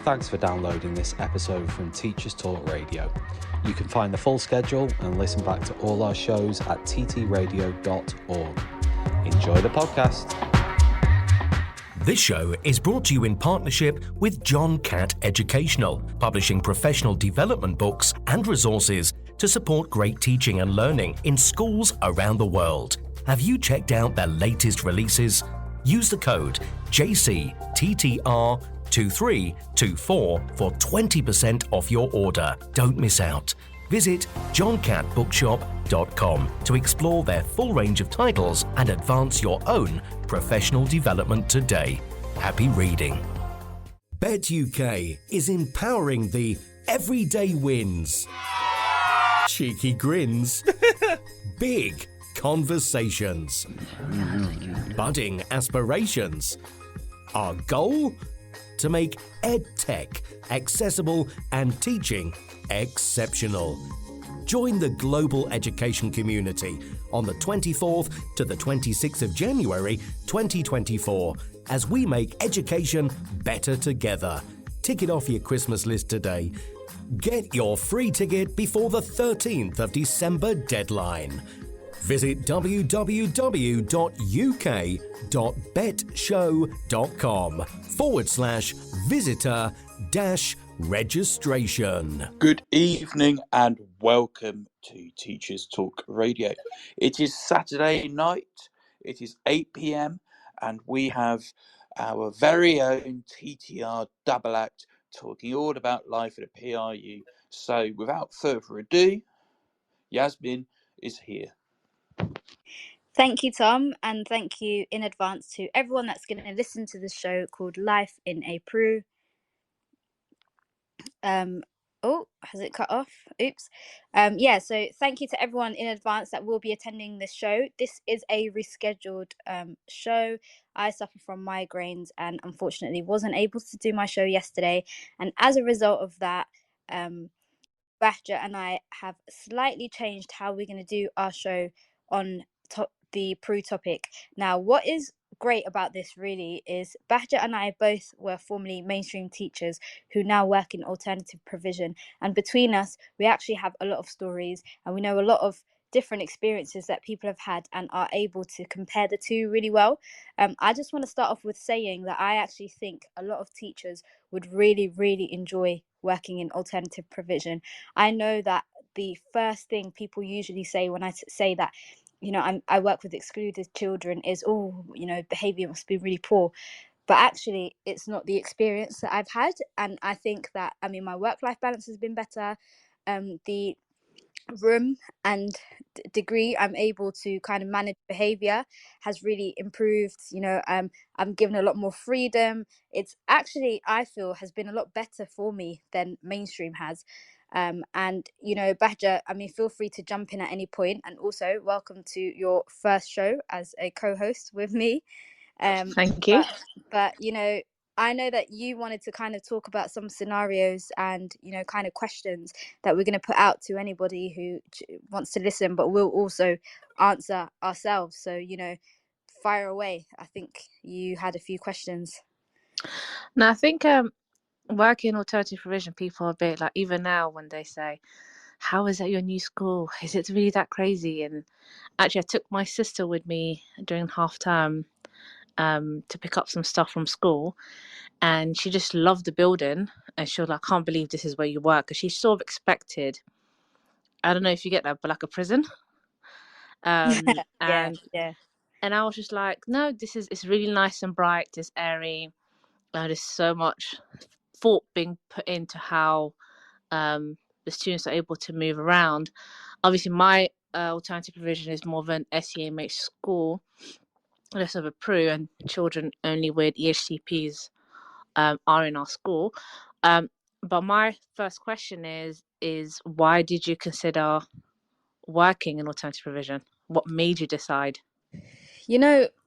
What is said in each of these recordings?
Thanks for downloading this episode from Teachers Talk Radio. You can find the full schedule and listen back to all our shows at ttradio.org. Enjoy the podcast. This show is brought to you in partnership with John Catt Educational, publishing professional development books and resources to support great teaching and learning in schools around the world. Have you checked out their latest releases? Use the code JCTTR2324 for 20% off your order. Don't miss out. Visit johncattbookshop.com to explore their full range of titles and advance your own professional development today. Happy reading. Bet UK is empowering the everyday wins, cheeky grins, big conversations, budding aspirations. Our goal? To make EdTech accessible and teaching exceptional. Join the global education community on the 24th to the 26th of January 2024 as we make education better together. Tick it off your Christmas list today. Get your free ticket before the 13th of December deadline. Visit www.uk.betshow.com/visitor-registration. Good evening and welcome to Teachers Talk Radio. It is Saturday night, it is 8 p.m. and we have our very own TTR double act talking all about life at a PRU. So without further ado, Yasmin is here. Thank you, Tom, and thank you in advance to everyone that's going to listen to the show called Life in a Peru. Oh, has it cut off? Oops. So thank you to everyone in advance that will be attending this show. This is a rescheduled show. I suffer from migraines and unfortunately wasn't able to do my show yesterday. And as a result of that, Bagha and I have slightly changed how we're going to do our show on the Peru topic. Now, what is great about this really is Bagha and I both were formerly mainstream teachers who now work in alternative provision, and between us we actually have a lot of stories and we know a lot of different experiences that people have had and are able to compare the two really well. I just want to start off with saying that I actually think a lot of teachers would really enjoy working in alternative provision. I know that the first thing people usually say when I say that I work with excluded children is, behavior must be really poor. But actually, it's not the experience that I've had. And I think that, my work-life balance has been better. The room and degree I'm able to kind of manage behavior has really improved. I'm given a lot more freedom. It's actually, I feel, has been a lot better for me than mainstream has. Bagha, feel free to jump in at any point, and also welcome to your first show as a co-host with me. Thank you. But I know that you wanted to kind of talk about some scenarios and kind of questions that we're going to put out to anybody who wants to listen, but we'll also answer ourselves. So fire away. I think you had a few questions. No, I think working in alternative provision, people are a bit like, even now when they say, how is that your new school? Is it really that crazy? And actually, I took my sister with me during half term to pick up some stuff from school, and she just loved the building, and she was like, I can't believe this is where you work, because she sort of expected, I don't know if you get that, but like a prison. Yeah. And I was just like, no, it's really nice and bright, it's airy. There's so much thought being put into how the students are able to move around. Obviously, my alternative provision is more of an SEMH school, less of a PRU, and children only with EHCPs are in our school. But my first question is why did you consider working in alternative provision? What made you decide?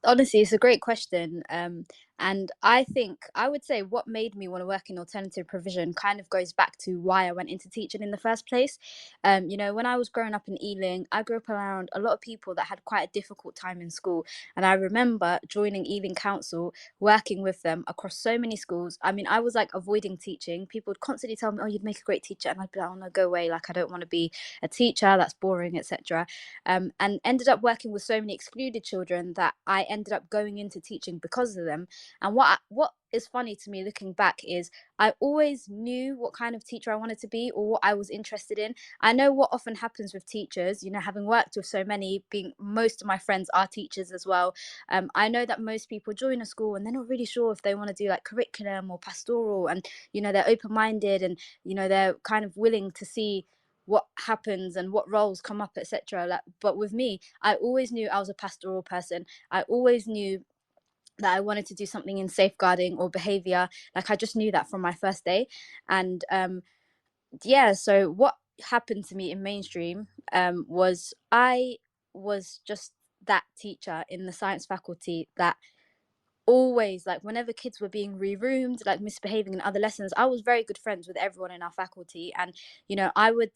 Honestly, it's a great question. And I think I would say what made me want to work in alternative provision kind of goes back to why I went into teaching in the first place. You know, when I was growing up in Ealing, I grew up around a lot of people that had quite a difficult time in school. And I remember joining Ealing Council, working with them across so many schools. I mean, I was like avoiding teaching. People would constantly tell me, "Oh, you'd make a great teacher," and I'd be like, "Oh no, go away! Like I don't want to be a teacher. That's boring, etc." And ended up working with so many excluded children that I ended up going into teaching because of them. And what is funny to me looking back is I always knew what kind of teacher I wanted to be or what I was interested in. I know what often happens with teachers, you know, having worked with so many, being most of my friends are teachers as well. I know that most people join a school and they're not really sure if they want to do like curriculum or pastoral, and you know they're open-minded, and you know they're kind of willing to see what happens and what roles come up, etc. Like, but with me, I always knew I was a pastoral person. I always knew that I wanted to do something in safeguarding or behavior. Like I just knew that from my first day. And yeah, so what happened to me in mainstream was I was just that teacher in the science faculty that always, like whenever kids were being re-roomed, like misbehaving in other lessons, I was very good friends with everyone in our faculty. And you know, I would,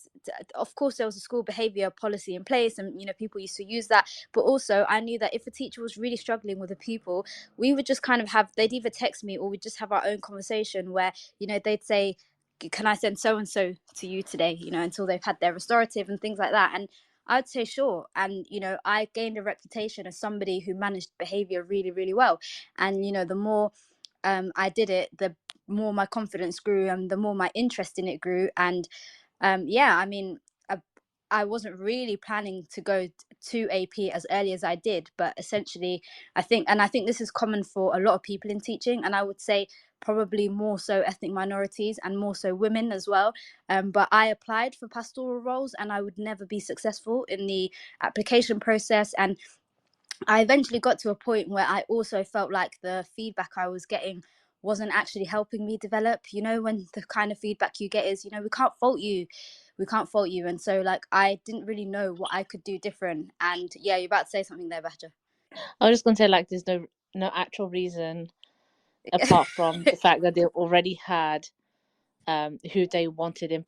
of course there was a school behavior policy in place, and you know people used to use that, but also I knew that if a teacher was really struggling with a pupil, we would just kind of have, they'd either text me or we'd just have our own conversation where, you know, they'd say, "Can I send so and so to you today?" You know, until they've had their restorative and things like that. And I'd say sure. And you know, I gained a reputation as somebody who managed behavior really, really well. And you know, the more I did it, the more my confidence grew and the more my interest in it grew. And yeah, I mean, I wasn't really planning to go to AP as early as I did, but essentially I think this is common for a lot of people in teaching, and I would say probably more so ethnic minorities and more so women as well. But I applied for pastoral roles and I would never be successful in the application process. And I eventually got to a point where I also felt like the feedback I was getting wasn't actually helping me develop. You know, when the kind of feedback you get is, you know, we can't fault you. We can't fault you. And so, like, I didn't really know what I could do different. And yeah, you're about to say something there, Bahja. I was just gonna say, like, there's no actual reason apart from the fact that they already had who they wanted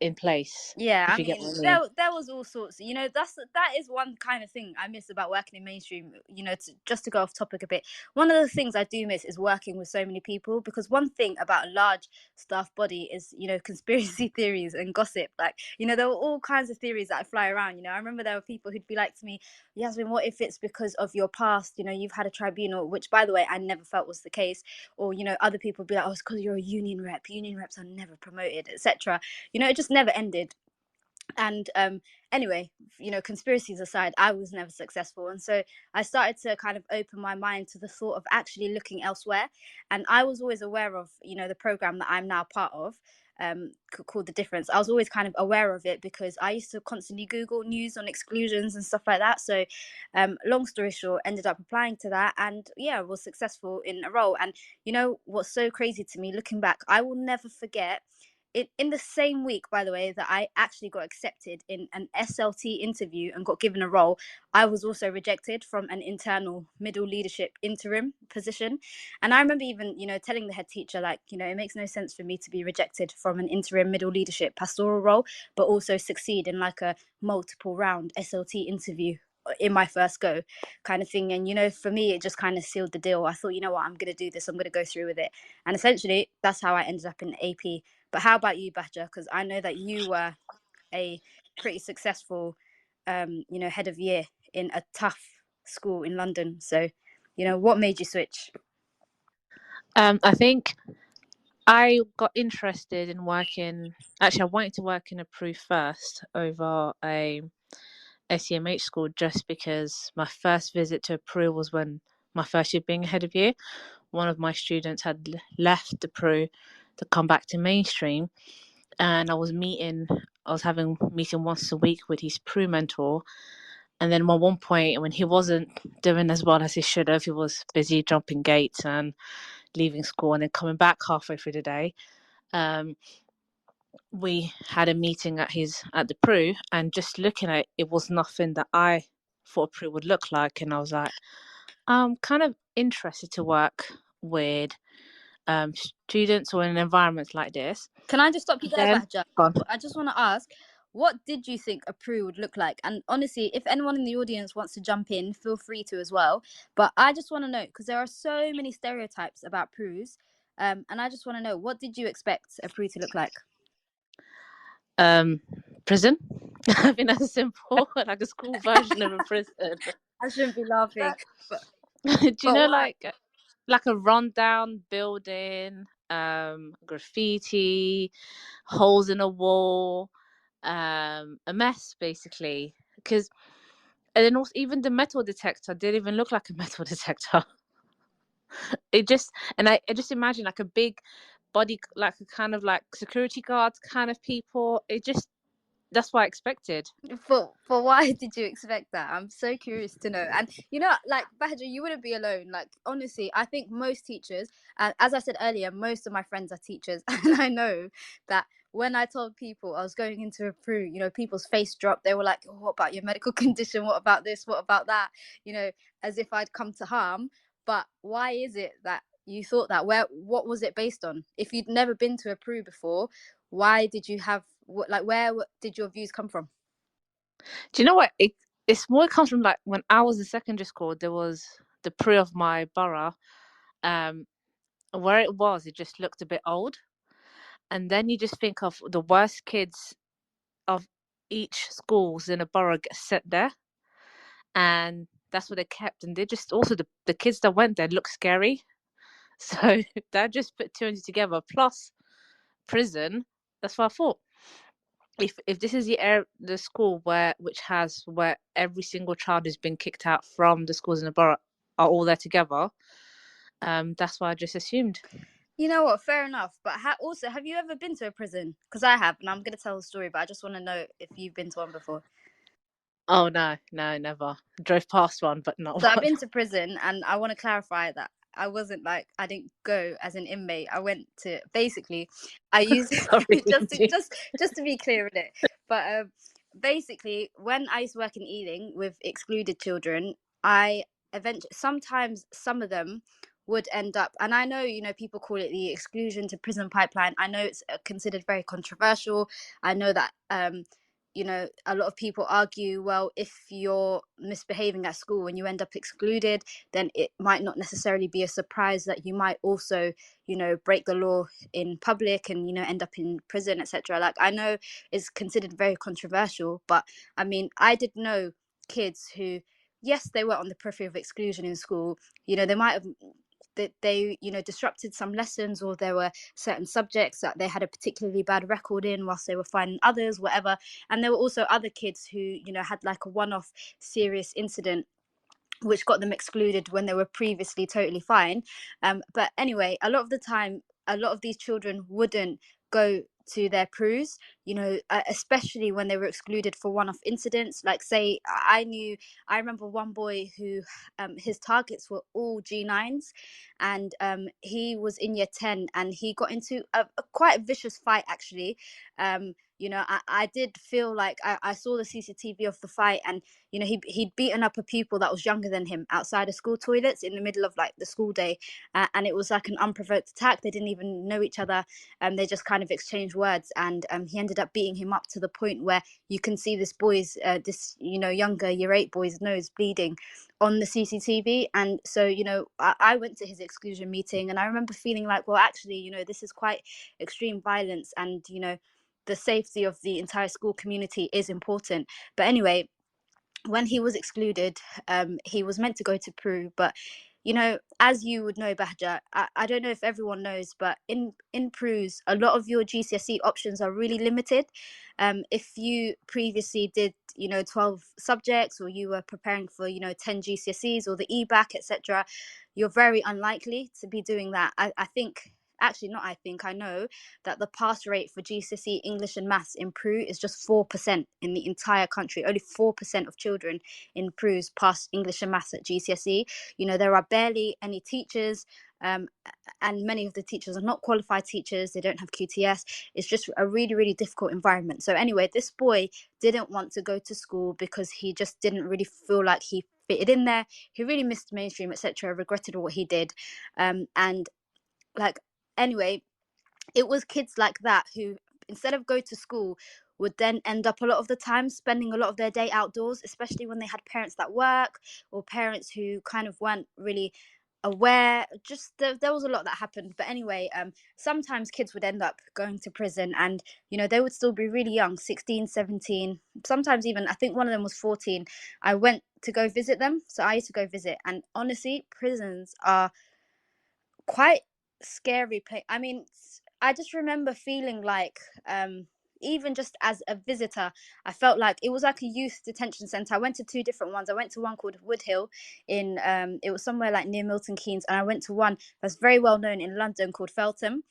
in place. Yeah, I If you get mean, what I mean. there was all sorts. You know, that is one kind of thing I miss about working in mainstream. You know, just to go off topic a bit, one of the things I do miss is working with so many people, because one thing about a large staff body is, you know, conspiracy theories and gossip. Like, you know, there were all kinds of theories that fly around. You know, I remember there were people who'd be like to me, "Yasmin, what if it's because of your past? You know, you've had a tribunal," which, by the way, I never felt was the case. Or, you know, other people would be like, "Oh, it's because you're a union rep. Union reps are never promoted," etc. You know, it just never ended. And anyway, you know, conspiracies aside, I was never successful. And so I started to kind of open my mind to the thought of actually looking elsewhere. And I was always aware of, you know, the program that I'm now part of, called The Difference. I was always kind of aware of it because I used to constantly Google news on exclusions and stuff like that. So long story short, ended up applying to that, and yeah, was successful in a role. And you know what's so crazy to me looking back, I will never forget, in the same week, by the way, that I actually got accepted in an SLT interview and got given a role, I was also rejected from an internal middle leadership interim position. And I remember even, you know, telling the head teacher, like, you know, it makes no sense for me to be rejected from an interim middle leadership pastoral role, but also succeed in like a multiple round SLT interview in my first go kind of thing. And you know, for me it just kind of sealed the deal. I thought, you know what, I'm going to do this, I'm going to go through with it. And essentially that's how I ended up in AP. But how about you, Bahja? Because I know that you were a pretty successful, you know, head of year in a tough school in London. So, you know, what made you switch? I think I got interested in working. Actually, I wanted to work in a proof first over a SEMH school, just because my first visit to a Peru was when my first year being head of year. One of my students had left the Peru to come back to mainstream, and I was having meeting once a week with his Peru mentor. And then at one point, when he wasn't doing as well as he should have, he was busy jumping gates and leaving school and then coming back halfway through the day. We had a meeting at the Peru, and just looking at it, it was nothing that I thought Peru would look like. And I was like, I'm kind of interested to work with students or in environments like this. Can I just stop you there, Then, Bahja? gone. I just want to ask, what did you think a pru would look like? And honestly, if anyone in the audience wants to jump in, feel free to as well. But I just want to know, because there are so many stereotypes about prus, and I just want to know, what did you expect a pru to look like? Prison. I think that's simple, like a school version of a prison. I shouldn't be laughing. But Do you know, why? like a rundown building, graffiti, holes in a wall, a mess basically. And then also even the metal detector didn't even look like a metal detector. It just, and I just imagine like a big body, like a kind of like security guards kind of people. That's what I expected. For why did you expect that? I'm so curious to know. And like Bahja, you wouldn't be alone. Like honestly, I think most teachers, and as I said earlier, most of my friends are teachers, and I know that when I told people I was going into a pru, people's face dropped. They were like, oh, "What about your medical condition? What about this? What about that?" As if I'd come to harm. But why is it that you thought that? What was it based on? If you'd never been to a pru before, why did you have where did your views come from? Do you know what? It's more, it comes from like when I was in secondary school, there was the pre of my borough. Where it just looked a bit old. And then you just think of the worst kids of each schools in a borough get set there. And that's what they kept. And they just also the kids that went there look scary. So that just put two and two together. Plus prison. That's what I thought. If this is the school where every single child has been kicked out from the schools in the borough are all there together, that's what I just assumed. You know what? Fair enough. But also, have you ever been to a prison? Because I have, and I'm going to tell a story, but I just want to know if you've been to one before. Oh no, never. Drove past one, but not So one. I've been to prison, and I want to clarify that I wasn't I didn't go as an inmate. I went to basically, I used Sorry. just to be clear with it. But basically, when I used to work in Ealing with excluded children, I eventually sometimes some of them would end up, and I know people call it the exclusion to prison pipeline. I know it's considered very controversial. I know that a lot of people argue, well, if you're misbehaving at school and you end up excluded, then it might not necessarily be a surprise that you might also break the law in public and end up in prison, etc. Like, I know it's considered very controversial, but I mean, I did know kids who, yes, they were on the periphery of exclusion in school. They might have they disrupted some lessons, or there were certain subjects that they had a particularly bad record in whilst they were finding others, whatever. And there were also other kids who had like a one-off serious incident which got them excluded when they were previously totally fine. But anyway, a lot of the time, a lot of these children wouldn't go to their prus, especially when they were excluded for one-off incidents. Like, say, I remember one boy who his targets were all G9s, and he was in year 10, and he got into a quite vicious fight, actually. I did feel like I saw the CCTV of the fight, and he'd beaten up a pupil that was younger than him outside of school toilets in the middle of like the school day, and it was like an unprovoked attack. They didn't even know each other, and they just kind of exchanged words, and he ended up beating him up to the point where you can see this younger year 8 boy's nose bleeding on the CCTV. And so I went to his exclusion meeting, and I remember feeling like, well, actually, this is quite extreme violence, and the safety of the entire school community is important. But anyway, when he was excluded, he was meant to go to Peru, but as you would know, Bahja, I don't know if everyone knows, but in Peru's, a lot of your GCSE options are really limited. If you previously did 12 subjects, or you were preparing for 10 GCSEs or the EBAC, etc., you're very unlikely to be doing that. I think, actually not I think, I know that the pass rate for GCSE English and Maths in Peru is just 4% in the entire country. Only 4% of children in Peru pass English and Maths at GCSE. There are barely any teachers, and many of the teachers are not qualified teachers. They don't have QTS. It's just a really, really difficult environment. So anyway, this boy didn't want to go to school because he just didn't really feel like he fitted in there. He really missed mainstream, etc. Regretted what he did, and like anyway, it was kids like that who, instead of go to school, would then end up a lot of the time spending a lot of their day outdoors, especially when they had parents that work or parents who kind of weren't really aware. Just there was a lot that happened. But anyway, sometimes kids would end up going to prison, and they would still be really young, 16, 17, sometimes even, I think one of them was 14. I went to go visit them, so I used to go visit, and honestly, prisons are quite scary place. I mean, I just remember feeling like, even just as a visitor, I felt like it was like a youth detention center. I went to two different ones. I went to one called Woodhill in, it was somewhere like near Milton Keynes, and I went to one that's very well known in London called Feltham,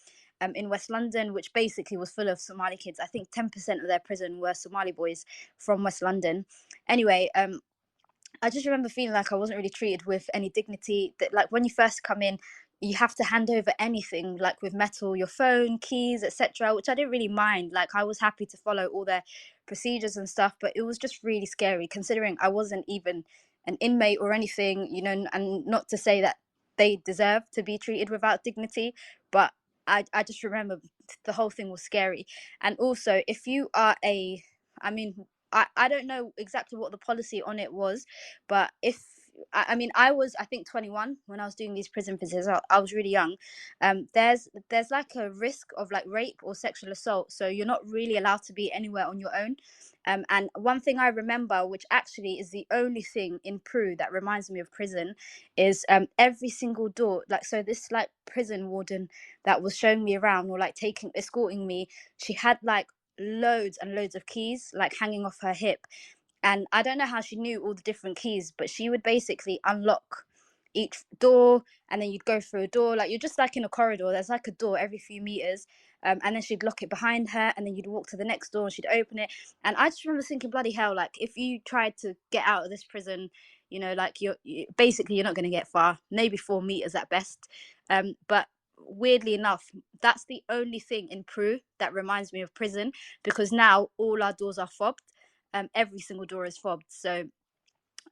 in West London, which basically was full of Somali kids. I think 10% of their prison were Somali boys from West London. Anyway, I just remember feeling like I wasn't really treated with any dignity. That, like, when you first come in, you have to hand over anything, like with metal, your phone, keys, etc., which I didn't really mind. Like, I was happy to follow all their procedures and stuff, but it was just really scary considering I wasn't even an inmate or anything, and not to say that they deserve to be treated without dignity, but I just remember the whole thing was scary. And also, if you are I mean, I don't know exactly what the policy on it was, but if I mean, I was, I think, 21 when I was doing these prison visits. I was really young. There's like a risk of like rape or sexual assault, so you're not really allowed to be anywhere on your own. And one thing I remember, which actually is the only thing in Peru that reminds me of prison, is every single door. Like, so this like prison warden that was showing me around, or like escorting me, she had like loads and loads of keys like hanging off her hip, and I don't know how she knew all the different keys, but she would basically unlock each door, and then you'd go through a door, like you're just like in a corridor, there's like a door every few meters, and then she'd lock it behind her, and then you'd walk to the next door and she'd open it. And I just remember thinking, bloody hell, like if you tried to get out of this prison, like basically you're not going to get far, maybe 4 meters at best. But weirdly enough, that's the only thing in Peru that reminds me of prison, because now all our doors are fobbed. Every single door is fobbed. So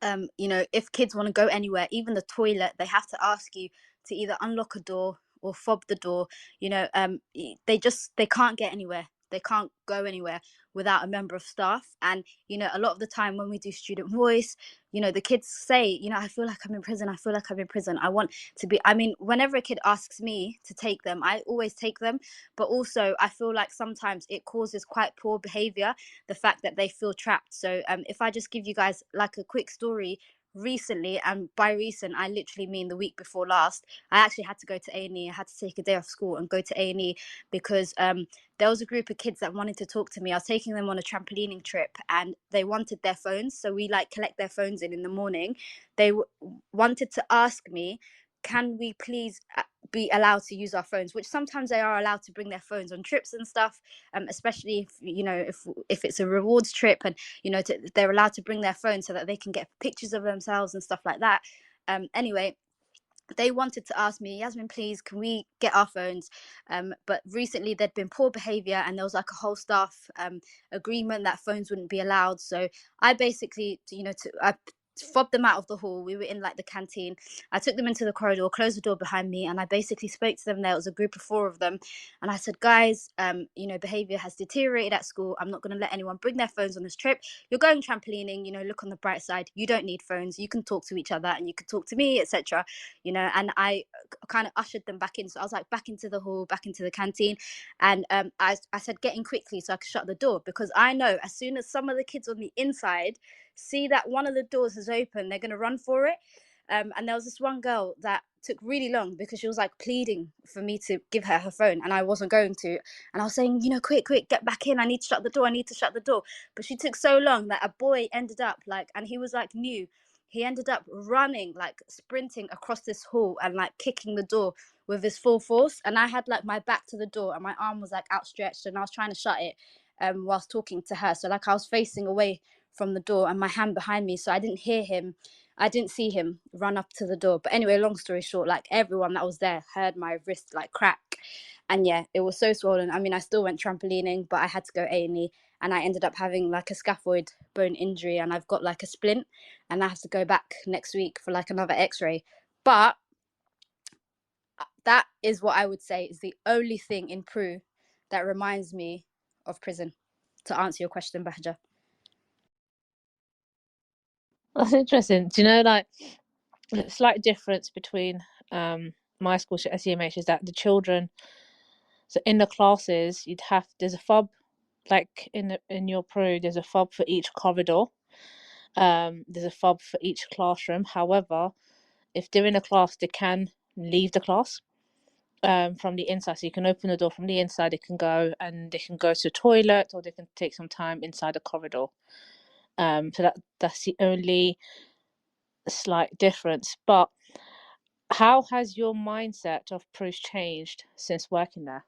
if kids want to go anywhere, even the toilet, they have to ask you to either unlock a door or fob the door. They can't get anywhere, they can't go anywhere without a member of staff. And a lot of the time when we do student voice, the kids say, I feel like I'm in prison, I feel like I'm in prison, I want to be. I mean, whenever a kid asks me to take them, I always take them, but also I feel like sometimes it causes quite poor behavior, the fact that they feel trapped. So if I just give you guys like a quick story, recently, and by recent I literally mean the week before last, I actually had to go to A&E. I had to take a day off school and go to A&E because there was a group of kids that wanted to talk to me. I was taking them on a trampolining trip and they wanted their phones, so we like collect their phones in the morning. They wanted to ask me, can we please be allowed to use our phones, which sometimes they are allowed to bring their phones on trips and stuff, especially if it's a rewards trip, and they're allowed to bring their phone so that they can get pictures of themselves and stuff like that. Anyway, they wanted to ask me, Yasmin, please, can we get our phones? But recently there'd been poor behavior and there was like a whole staff agreement that phones wouldn't be allowed. So I basically, I fobbed them out of the hall. We were in like the canteen. I took them into the corridor, closed the door behind me, and I basically spoke to them. There was a group of 4 of them. And I said, guys, behavior has deteriorated at school. I'm not going to let anyone bring their phones on this trip. You're going trampolining, look on the bright side. You don't need phones. You can talk to each other and you can talk to me, etc. And I kind of ushered them back in. So I was like, back into the hall, back into the canteen. And I said, get in quickly so I could shut the door, because I know as soon as some of the kids on the inside see that one of the doors is open, they're going to run for it. And there was this one girl that took really long because she was like pleading for me to give her her phone, and I wasn't going to. And I was saying, quick, get back in. I need to shut the door. I need to shut the door. But she took so long that a boy ended up and he was like new. He ended up running, like sprinting across this hall and like kicking the door with his full force. And I had like my back to the door and my arm was like outstretched and I was trying to shut it whilst talking to her. So like I was facing away from the door and my hand behind me, so I didn't hear him. I didn't see him run up to the door. But anyway, long story short, like everyone that was there heard my wrist like crack, and yeah, it was so swollen. I mean, I still went trampolining, but I had to go A&E, and I ended up having like a scaphoid bone injury, and I've got like a splint, and I have to go back next week for like another x-ray. But that is what I would say is the only thing in Peru that reminds me of prison, to answer your question, Bahja. That's interesting. Do you know, like, the slight difference between my school at SEMH is that the children, so in the classes, there's a fob, like in your Peru, there's a fob for each corridor. There's a fob for each classroom. However, if they're in a class, they can leave the class from the inside. So you can open the door from the inside, they can go to the toilet, or they can take some time inside the corridor. So that's the only slight difference. But how has your mindset of Peru's changed since working there?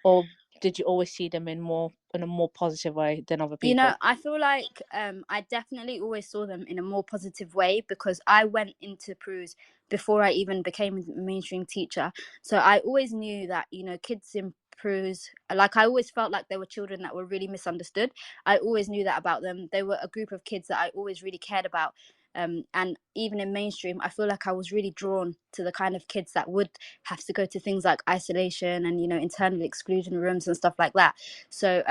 Or did you always see them in a more positive way than other people? You know, I feel like I definitely always saw them in a more positive way, because I went into Peru's before I even became a mainstream teacher. So I always knew that, you know, kids in Peru's, like, I always felt like they were children that were really misunderstood. I always knew that about them. They were a group of kids that I always really cared about. And even in mainstream, I feel like I was really drawn to the kind of kids that would have to go to things like isolation and, you know, internal exclusion rooms and stuff like that. So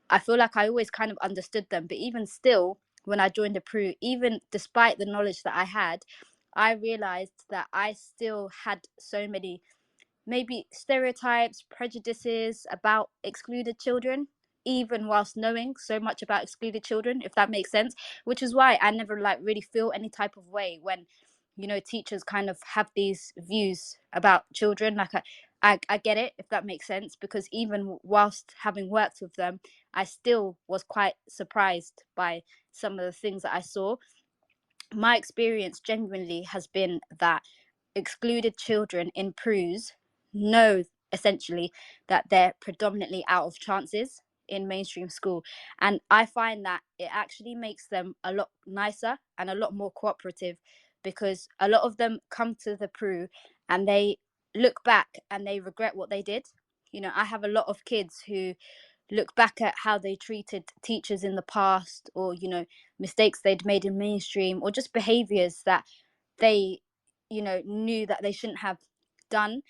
I feel like I always kind of understood them. But even still, when I joined the Peru, even despite the knowledge that I had, I realized that I still had so many maybe stereotypes, prejudices about excluded children, even whilst knowing so much about excluded children, if that makes sense. Which is why I never like really feel any type of way when, you know, teachers kind of have these views about children. Like I get it, if that makes sense, because even whilst having worked with them, I still was quite surprised by some of the things that I saw. My experience genuinely has been that excluded children in Peru's know essentially that they're predominantly out of chances in mainstream school. And I find that it actually makes them a lot nicer and a lot more cooperative, because a lot of them come to the Peru and they look back and they regret what they did. You know, I have a lot of kids who look back at how they treated teachers in the past, or, you know, mistakes they'd made in mainstream, or just behaviors that they, you know, knew that they shouldn't have done.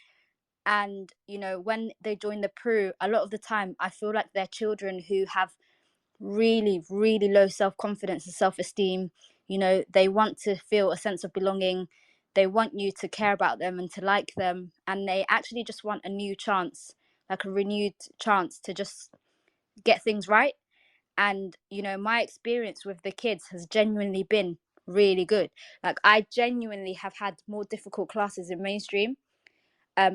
And, you know, when they join the Peru, a lot of the time I feel like they're children who have really, really low self-confidence and self-esteem. You know, they want to feel a sense of belonging, they want you to care about them and to like them, and they actually just want a new chance, like a renewed chance to just get things right. And, you know, my experience with the kids has genuinely been really good. Like, I genuinely have had more difficult classes in mainstream.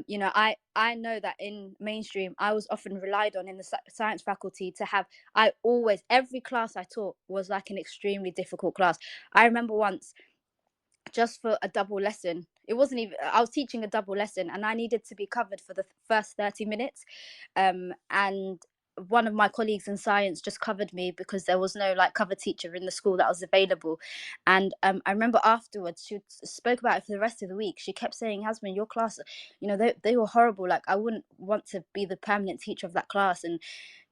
You know, I know that in mainstream I was often relied on in the science faculty to have, I always, every class I taught was like an extremely difficult class. I remember once, just for a double lesson, it wasn't even, I was teaching a double lesson and I needed to be covered for the first 30 minutes, and one of my colleagues in science just covered me because there was no like cover teacher in the school that was available. And I remember afterwards she spoke about it for the rest of the week. She kept saying, Yasmin, your class, you know, they were horrible, like I wouldn't want to be the permanent teacher of that class. And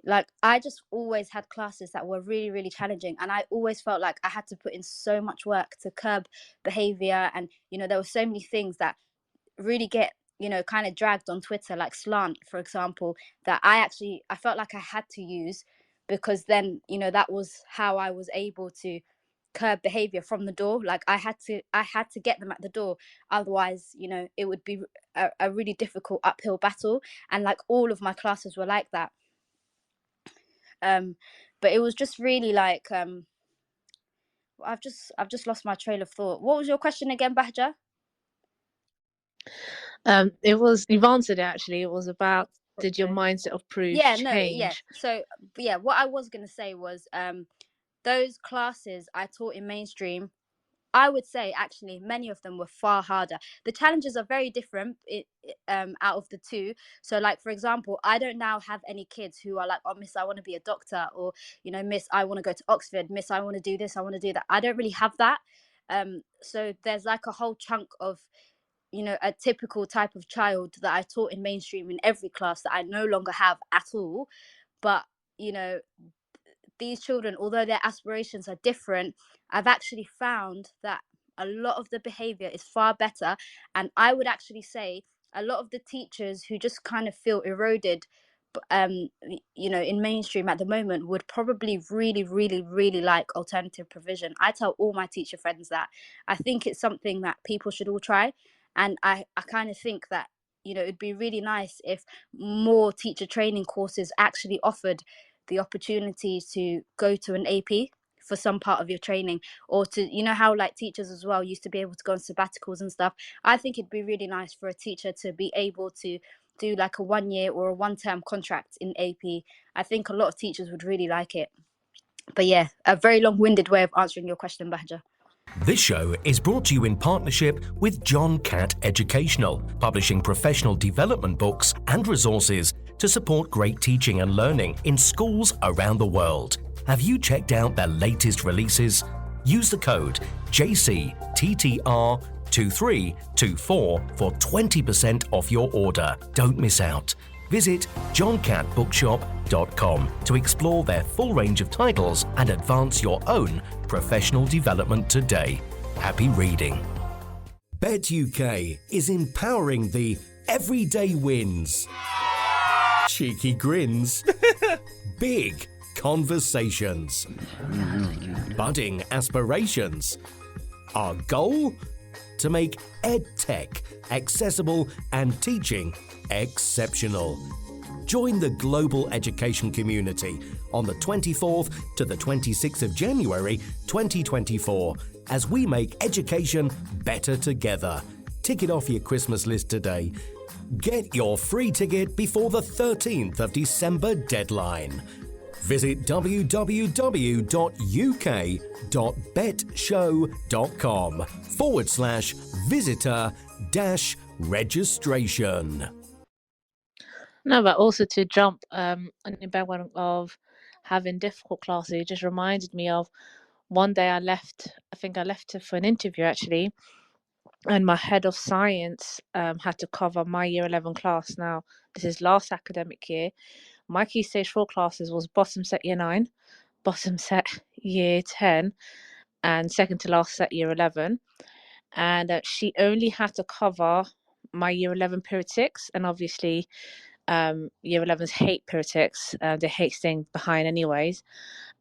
like, I just always had classes that were really, really challenging, and I always felt like I had to put in so much work to curb behavior. And, you know, there were so many things that really get, you know, kind of dragged on Twitter, like slant, for example, that I felt like I had to use, because then, you know, that was how I was able to curb behavior from the door. Like, I had to get them at the door, otherwise, you know, it would be a really difficult uphill battle. And like, all of my classes were like that. But it was just really like, I've just lost my trail of thought. What was your question again, Bahja? You've answered it actually. It was about, did your mindset of Peru change? So yeah, what I was going to say was, those classes I taught in mainstream, I would say actually many of them were far harder. The challenges are very different out of the two. So like, for example, I don't now have any kids who are like, oh, miss, I want to be a doctor, or, you know, miss, I want to go to Oxford, miss, I want to do this, I want to do that. I don't really have that. So there's like a whole chunk of, you know, a typical type of child that I taught in mainstream in every class that I no longer have at all. But you know, these children, although their aspirations are different, I've actually found that a lot of the behavior is far better. And I would actually say a lot of the teachers who just kind of feel eroded, in mainstream at the moment would probably really, really, really like alternative provision. I tell all my teacher friends that I think it's something that people should all try. And I kind of think that, it'd be really nice if more teacher training courses actually offered the opportunity to go to an AP for some part of your training, or to, how like teachers as well used to be able to go on sabbaticals and stuff. I think it'd be really nice for a teacher to be able to do like a 1 year or a 1 term contract in AP. I think a lot of teachers would really like it. But yeah, a very long-winded way of answering your question, Bahja. This show is brought to you in partnership with John Catt Educational, publishing professional development books and resources to support great teaching and learning in schools around the world. Have you checked out their latest releases? Use the code JCTTR2324 for 20% off your order. Don't miss out. Visit johncattbookshop.com to explore their full range of titles and advance your own professional development today. Happy reading. Bet UK is empowering the everyday wins, cheeky grins, big conversations, budding aspirations. Our goal? To make EdTech accessible and teaching exceptional. Join the global education community on the 24th to the 26th of January 2024 as we make education better together. Ticket off your Christmas list today. Get your free ticket before the 13th of December deadline. Visit www.uk.betshow.com/visitor-registration. No, but also to jump on the background of having difficult classes, it just reminded me of one day I think I left for an interview actually, and my head of science had to cover my year 11 class. Now, this is last academic year. My key stage 4 classes was bottom set year 9, bottom set year 10, and second to last set year 11. And she only had to cover my year 11 period 6, and obviously year 11s hate period 6. They hate staying behind anyways.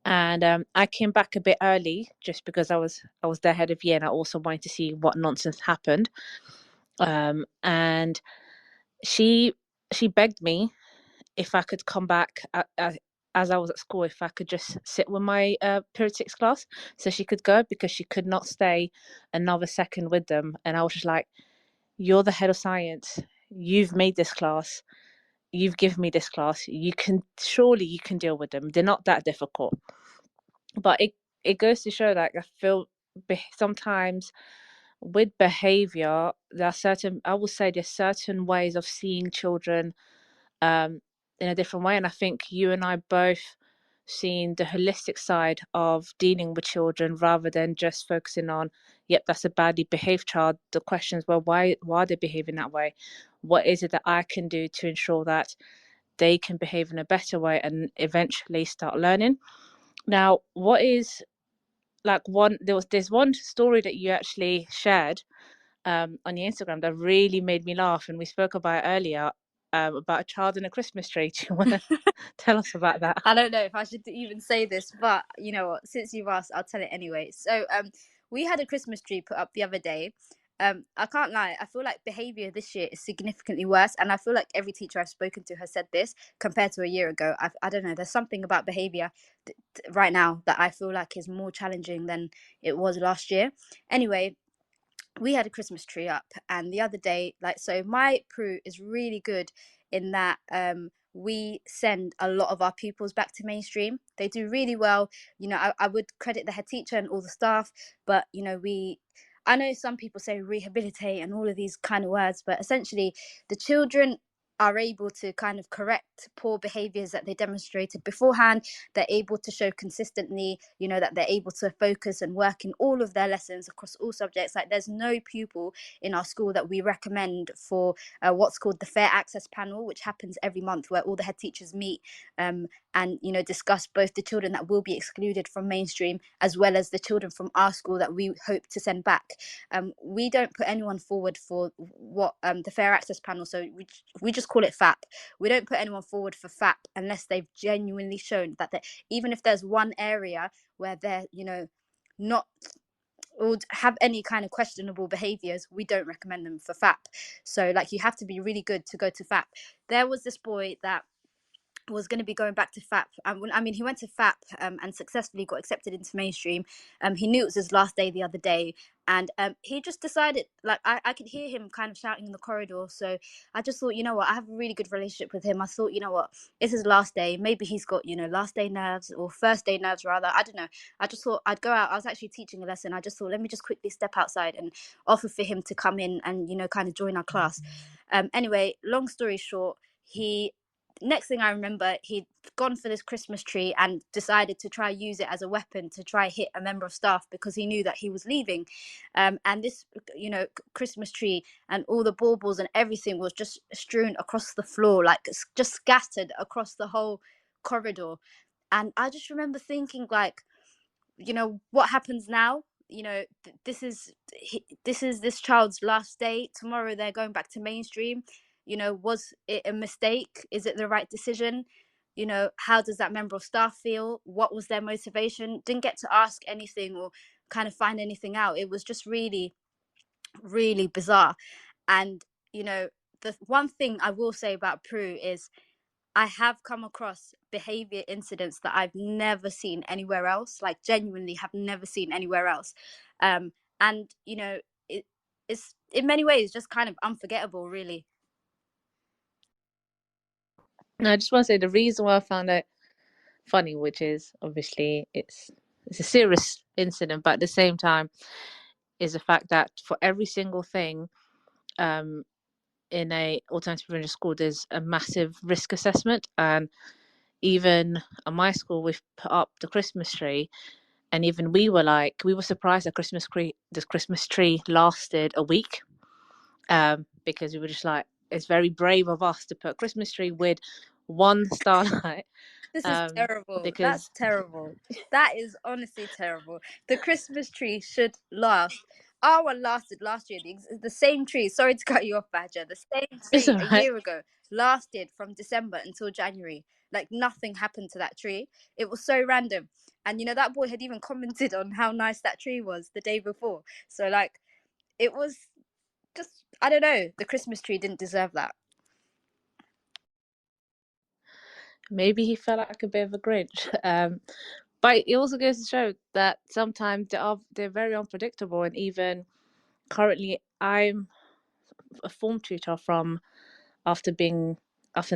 And I came back a bit early just because I was there head of year, and I also wanted to see what nonsense happened. And she begged me if I could come back as I was at school, if I could just sit with my period 6 class so she could go, because she could not stay another second with them. And I was just like, you're the head of science, you've made this class, you've given me this class, you can deal with them, they're not that difficult. But it goes to show that I feel sometimes with behavior, there's certain ways of seeing children in a different way. And I think you and I both seen the holistic side of dealing with children rather than just focusing on, yep, that's a badly behaved child. The questions were, why are they behaving that way? What is it that I can do to ensure that they can behave in a better way and eventually start learning? Now, what is like there's one story that you actually shared on your Instagram that really made me laugh, and we spoke about it earlier, about a child in a Christmas tree. Do you want to tell us about that? I don't know if I should even say this, but you know what? Since you've asked, I'll tell it anyway. So, we had a Christmas tree put up the other day. I can't lie. I feel like behavior this year is significantly worse, and I feel like every teacher I've spoken to has said this compared to a year ago. I don't know. There's something about behavior right now that I feel like is more challenging than it was last year. Anyway, we had a Christmas tree up, and the other day, so my crew is really good in that we send a lot of our pupils back to mainstream. They do really well. I would credit the head teacher and all the staff, but I know some people say rehabilitate and all of these kind of words, but essentially the children are able to kind of correct poor behaviors that they demonstrated beforehand. They're able to show consistently, that they're able to focus and work in all of their lessons across all subjects. Like, there's no pupil in our school that we recommend for what's called the Fair Access Panel, which happens every month, where all the head teachers meet and discuss both the children that will be excluded from mainstream as well as the children from our school that we hope to send back. We don't put anyone forward for what the Fair Access Panel, so we just call it FAP. We don't put anyone forward for FAP unless they've genuinely shown that even if there's one area where they're not or have any kind of questionable behaviors, we don't recommend them for FAP. So like, you have to be really good to go to FAP. There was this boy that was going to be going back to FAP. He went to FAP and successfully got accepted into mainstream. He knew it was his last day the other day, and he just decided, like, I could hear him kind of shouting in the corridor. So I just thought, I have a really good relationship with him. I thought, it's his last day. Maybe he's got, last day nerves, or first day nerves rather. I don't know. I just thought I'd go out. I was actually teaching a lesson. I just thought, let me just quickly step outside and offer for him to come in and, kind of join our class. Anyway, long story short, next thing I remember, he'd gone for this Christmas tree and decided to try use it as a weapon to try hit a member of staff because he knew that he was leaving. And this, Christmas tree and all the baubles and everything was just strewn across the floor, like just scattered across the whole corridor. And I just remember thinking, like, what happens now? This is this child's last day. Tomorrow they're going back to mainstream. Was it a mistake? Is it the right decision? How does that member of staff feel? What was their motivation? Didn't get to ask anything or kind of find anything out. It was just really, really bizarre. And the one thing I will say about Prue is, I have come across behavior incidents that I've never seen anywhere else, like genuinely have never seen anywhere else. And it's in many ways just kind of unforgettable, really. No, I just want to say the reason why I found it funny, which is obviously it's a serious incident, but at the same time is the fact that for every single thing in a alternative provincial school, there's a massive risk assessment. And even at my school, we've put up the Christmas tree, and even we were surprised that this Christmas tree lasted a week, because we were just like, it's very brave of us to put a Christmas tree with one starlight. This is terrible. Because That's terrible. That is honestly terrible. The Christmas tree should last. Our one lasted last year. The same tree. Sorry to cut you off, Badger. The same it's tree all a right. year ago lasted from December until January. Like, nothing happened to that tree. It was so random. And that boy had even commented on how nice that tree was the day before. So like, it was just, I don't know. The Christmas tree didn't deserve that. Maybe he felt like a bit of a Grinch. But it also goes to show that sometimes they're very unpredictable. And even currently, I'm a form tutor after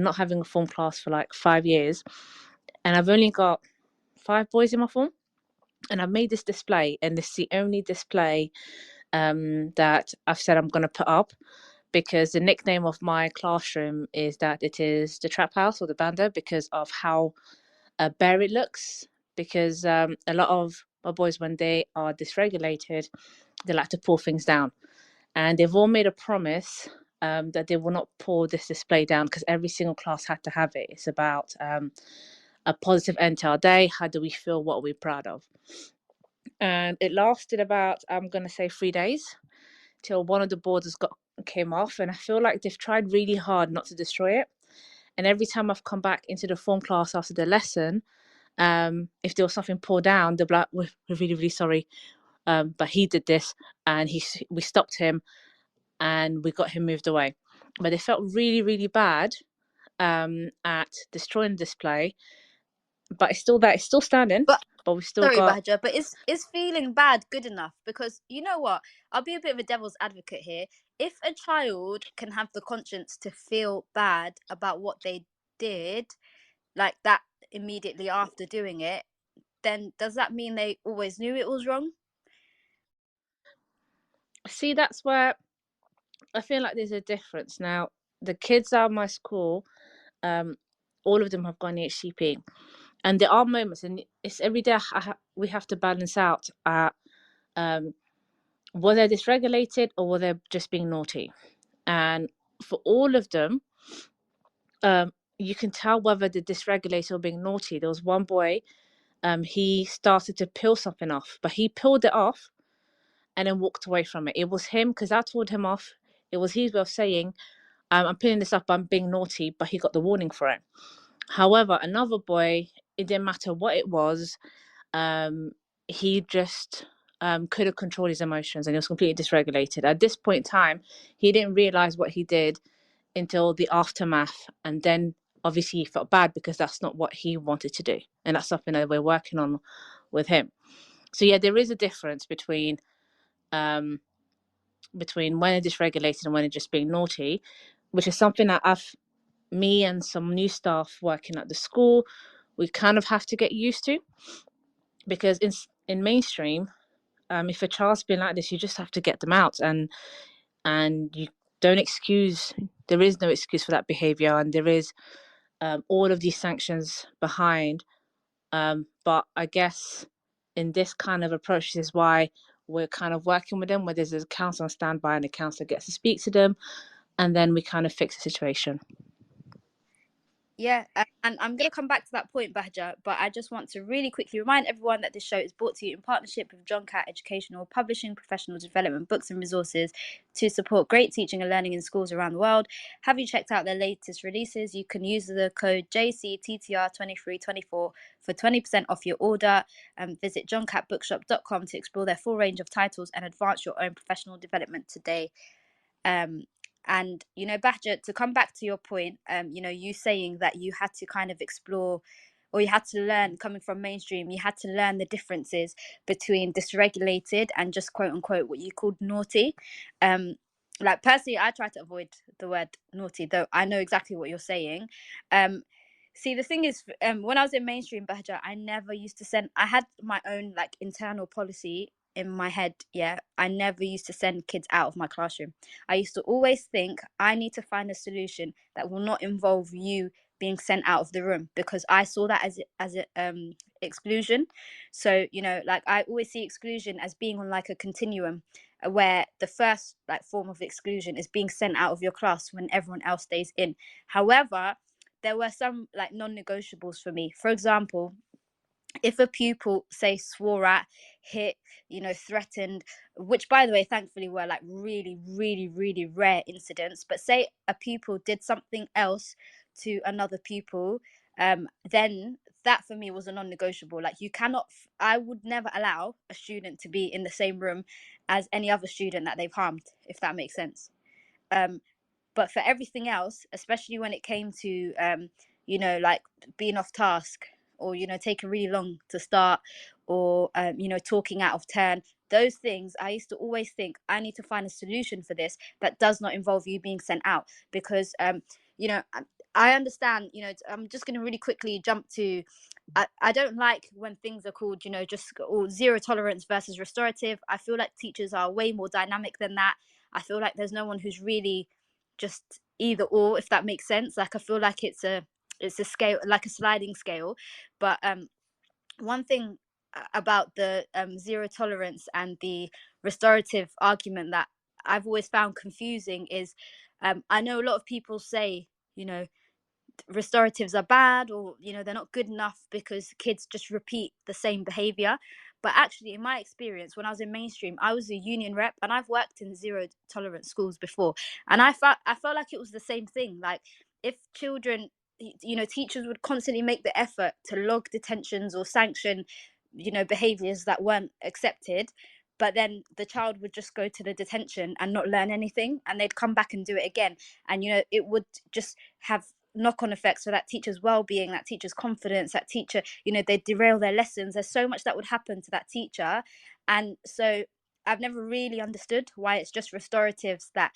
not having a form class for like 5 years, and I've only got 5 boys in my form, and I've made this display, and this is the only display that I've said I'm going to put up, because the nickname of my classroom is that it is the trap house or the banda, because of how bare it looks. Because a lot of my boys, when they are dysregulated, they like to pull things down, and they've all made a promise that they will not pull this display down, because every single class had to have it. It's about a positive end to our day. How do we feel? What are we proud of? And it lasted about, I'm going to say, 3 days, till one of the borders came off. And I feel like they've tried really hard not to destroy it. And every time I've come back into the form class after the lesson, if there was something pulled down, they're like, we're really, really sorry. But he did this, and we stopped him, and we got him moved away. But they felt really, really bad at destroying the display. But it's still there. It's still standing. But we've still sorry, got... Badger, but is feeling bad good enough? Because you know what? I'll be a bit of a devil's advocate here. If a child can have the conscience to feel bad about what they did, like that immediately after doing it, then does that mean they always knew it was wrong? See, that's where I feel like there's a difference. Now, the kids at my school, all of them have got an HCP, and there are moments, and it's every day we have to balance out were they dysregulated or were they just being naughty. And for all of them, you can tell whether they're dysregulated or being naughty. There was one boy, he started to peel something off, but he peeled it off and then walked away from it. It was him, because I told him off. It was his way of saying, I'm peeling this up, I'm being naughty, but he got the warning for it. However, another boy, it didn't matter what it was, he just couldn't control his emotions and he was completely dysregulated. At this point in time, he didn't realize what he did until the aftermath, and then obviously he felt bad because that's not what he wanted to do, and that's something that we're working on with him. So yeah, there is a difference between when they're dysregulated and when they're just being naughty, which is something that me and some new staff working at the school, we kind of have to get used to, because in mainstream, if a child's been like this, you just have to get them out, and you don't excuse. There is no excuse for that behaviour, and there is all of these sanctions behind. But I guess in this kind of approach, this is why we're kind of working with them, where there's a counsellor on standby and the counsellor gets to speak to them, and then we kind of fix the situation. Yeah, and I'm going to come back to that point, Bahja, but I just want to really quickly remind everyone that this show is brought to you in partnership with John Catt Educational Publishing, professional development, books and resources to support great teaching and learning in schools around the world. Have you checked out their latest releases? You can use the code JCTTR2324 for 20% off your order, and visit johncattbookshop.com to explore their full range of titles and advance your own professional development today. And Bahja, to come back to your point, you saying that you had to kind of explore, or you had to learn, coming from mainstream, you had to learn the differences between dysregulated and just quote unquote what you called naughty. Like personally, I try to avoid the word naughty, though I know exactly what you're saying. See, the thing is, when I was in mainstream, Bahja, I never used to send. I had my own like internal policy in my head. Yeah, I never used to send kids out of my classroom. I used to always think I need to find a solution that will not involve you being sent out of the room, because I saw that as exclusion. So like I always see exclusion as being on like a continuum, where the first like form of exclusion is being sent out of your class when everyone else stays in. However, there were some like non-negotiables for me. For example, if a pupil say swore at, hit, threatened, which by the way thankfully were like really really really rare incidents, but say a pupil did something else to another pupil, then that for me was a non-negotiable. Like, you cannot, I would never allow a student to be in the same room as any other student that they've harmed, if that makes sense. But for everything else, especially when it came to like being off task, or taking really long to start, or talking out of turn, those things, I used to always think I need to find a solution for this that does not involve you being sent out. Because I understand, I'm just going to really quickly jump to, I don't like when things are called just or zero tolerance versus restorative. I feel like teachers are way more dynamic than that. I feel like there's no one who's really just either or, if that makes sense. Like, I feel like it's a scale, like a sliding scale. But one thing about the zero tolerance and the restorative argument that I've always found confusing is, I know a lot of people say restoratives are bad, or they're not good enough because kids just repeat the same behavior. But actually, in my experience, when I was in mainstream, I was a union rep, and I've worked in zero tolerance schools before, and I felt like it was the same thing. Like, if children, teachers would constantly make the effort to log detentions or sanction behaviors that weren't accepted, but then the child would just go to the detention and not learn anything, and they'd come back and do it again, and it would just have knock-on effects for that teacher's well-being, that teacher's confidence, that teacher, they derail their lessons. There's so much that would happen to that teacher. And so I've never really understood why it's just restoratives that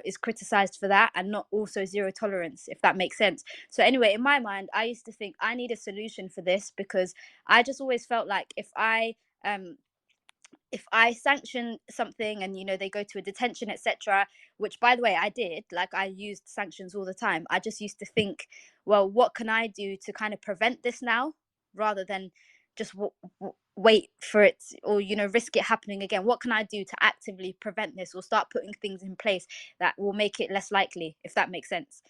is criticized for that, and not also zero tolerance, if that makes sense. So anyway, in my mind, I used to think I need a solution for this, because I just always felt like if I if I sanction something and they go to a detention, etc., which by the way I did, like I used sanctions all the time. I just used to think, well, what can I do to kind of prevent this now, rather than just wait for it, or risk it happening again. What can I do to actively prevent this, or start putting things in place that will make it less likely, if that makes sense.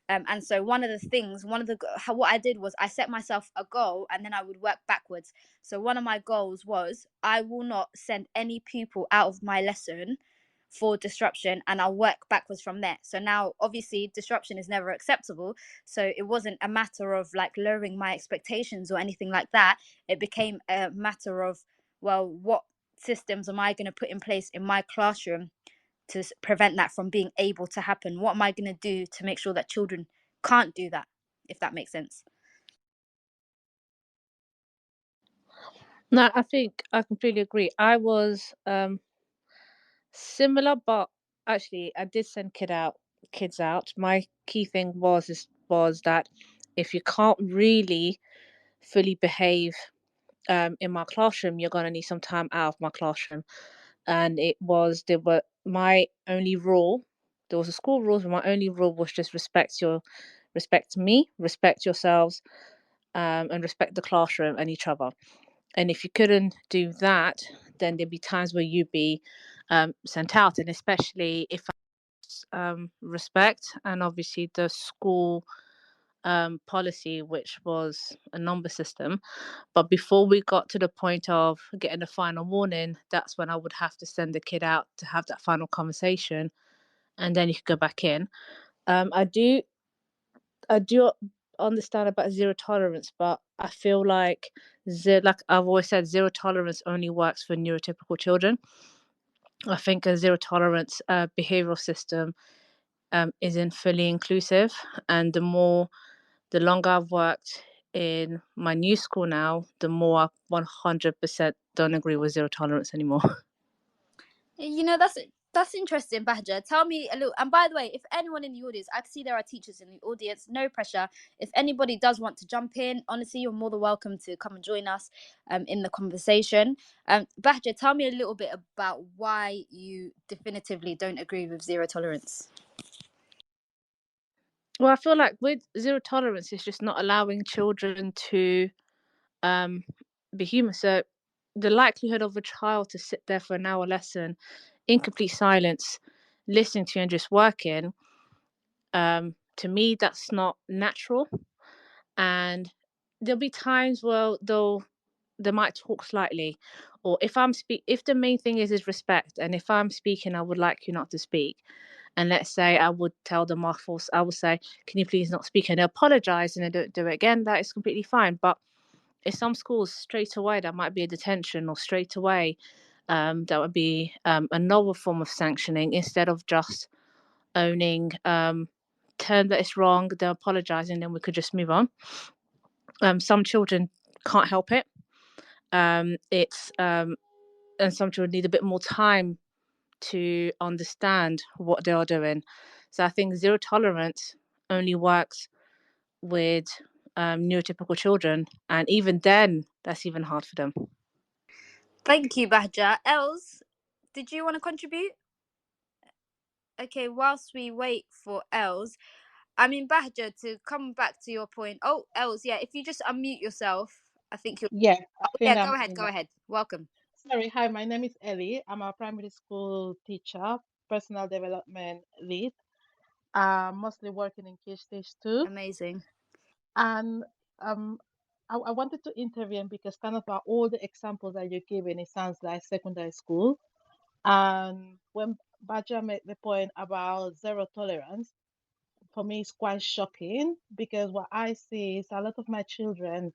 And so one of the things, what I did was I set myself a goal and then I would work backwards. So one of my goals was I will not send any pupil out of my lesson for disruption, and I'll work backwards from there. So now obviously disruption is never acceptable. So it wasn't a matter of like lowering my expectations or anything like that. It became a matter of, well, what systems am I going to put in place in my classroom to prevent that from being able to happen? What am I going to do to make sure that children can't do that, if that makes sense? No, I think I completely agree. I was similar, but actually I did send kids out. My key thing was that if you can't really fully behave in my classroom, you're gonna need some time out of my classroom. And there were my only rule. There was a school rules, but my only rule was just respect me, respect yourselves, and respect the classroom and each other. And if you couldn't do that, then there'd be times where you'd be sent out, and especially if respect and obviously the school policy, which was a number system. But before we got to the point of getting the final warning, that's when I would have to send the kid out to have that final conversation, and then you could go back in. I do understand about zero tolerance, but I feel like like I've always said, zero tolerance only works for neurotypical children. I think a zero tolerance behavioral system isn't fully inclusive, and the longer I've worked in my new school now, the more I 100% don't agree with zero tolerance anymore. That's interesting, Bahja. Tell me a little. And by the way, if anyone in the audience, I can see there are teachers in the audience. No pressure. If anybody does want to jump in, honestly, you're more than welcome to come and join us in the conversation. Bahja, tell me a little bit about why you definitively don't agree with zero tolerance. Well, I feel like with zero tolerance, it's just not allowing children to be human. So the likelihood of a child to sit there for an hour lesson in complete silence, listening to you and just working, to me, that's not natural. And there'll be times where they might talk slightly, or if the main thing is respect, and if I'm speaking, I would like you not to speak. And let's say I would tell them off, or I would say, can you please not speak? And they apologize and they don't do it again. That is completely fine. But in some schools, straight away, that might be a detention, or straight away, that would be another form of sanctioning, instead of just owning, term that it's wrong, they're apologizing, then we could just move on. Some children can't help it. It's and some children need a bit more time to understand what they are doing. So I think zero tolerance only works with neurotypical children, and even then, that's even hard for them. Thank you, Bahja. Els, did you want to contribute? Okay, whilst we wait for Els, I mean, Bahja, to come back to your point. Oh, Els, yeah, if you just unmute yourself, I think you're. Yeah, I Oh, think yeah, I'm go ahead, in go that. ahead. Welcome. Sorry, hi, my name is Ellie. I'm a primary school teacher, personal development lead, mostly working in Key Stage 2. Amazing. And I wanted to intervene because kind of all the examples that you're giving, it sounds like secondary school. And when Baja made the point about zero tolerance, for me, it's quite shocking because what I see is a lot of my children.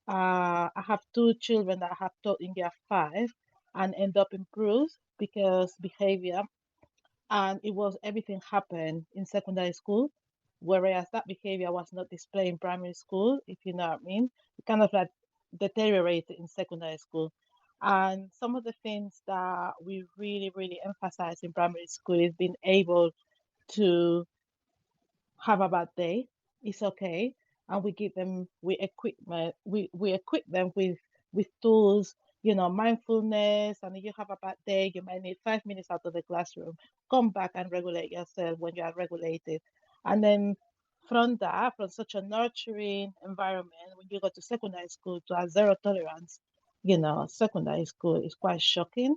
I have two children that I have taught in year 5 and end up improved because behavior, and it was everything happened in secondary school, whereas that behavior was not displayed in primary school, if you know what I mean. It kind of like deteriorated in secondary school. And some of the things that we really, really emphasize in primary school is being able to have a bad day. It's okay. And we give them we equip them with tools, mindfulness. And if you have a bad day, you might need 5 minutes out of the classroom. Come back and regulate yourself when you are regulated. And then from such a nurturing environment, when you go to secondary school to a zero tolerance, secondary school is quite shocking.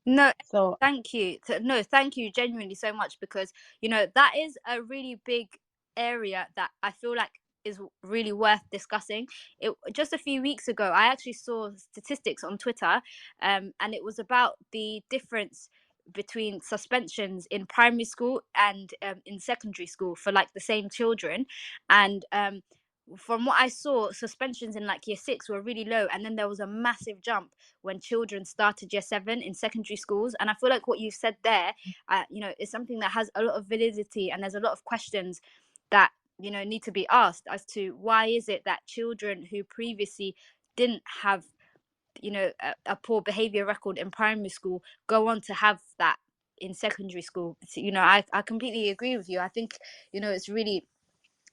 No, So thank you. No, thank you genuinely so much, because that is a really big area that I feel like is really worth discussing. It just a few weeks ago, I actually saw statistics on Twitter, and it was about the difference between suspensions in primary school and in secondary school for like the same children, and from what I saw, suspensions in like year 6 were really low, and then there was a massive jump when children started year 7 in secondary schools. And I feel like what you've said there, is something that has a lot of validity, and there's a lot of questions that need to be asked as to why is it that children who previously didn't have a poor behavior record in primary school go on to have that in secondary school. So, I completely agree with you. I think it's really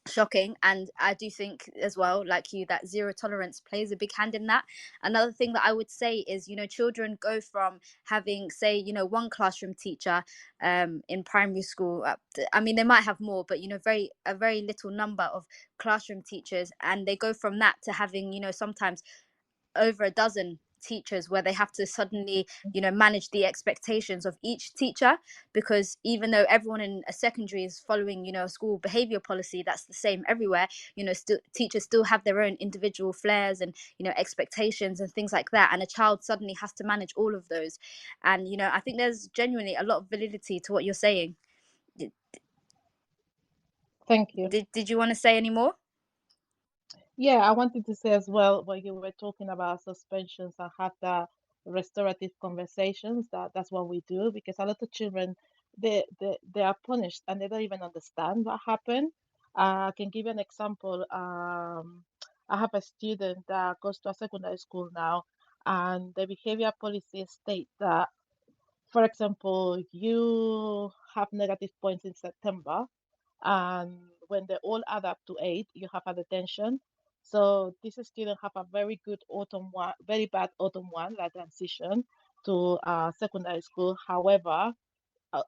shocking, and I do think as well, like you, that zero tolerance plays a big hand in that. Another thing that I would say is children go from having, say, one classroom teacher in primary school, I mean, they might have more, but a very little number of classroom teachers, and they go from that to having sometimes over a dozen teachers, where they have to suddenly manage the expectations of each teacher, because even though everyone in a secondary is following a school behavior policy that's the same everywhere, still teachers still have their own individual flares and expectations and things like that, and a child suddenly has to manage all of those. And I think there's genuinely a lot of validity to what you're saying. thank you. Did you want to say any more? Yeah, I wanted to say as well, when you were talking about suspensions and have the restorative conversations, that's what we do, because a lot of children, they are punished and they don't even understand what happened. I can give you an example. I have a student that goes to a secondary school now, and the behavior policy states that, for example, you have negative points in September, and when they all add up to 8, you have a detention. So this student have a very good autumn one, very bad autumn one, like transition to secondary school. However,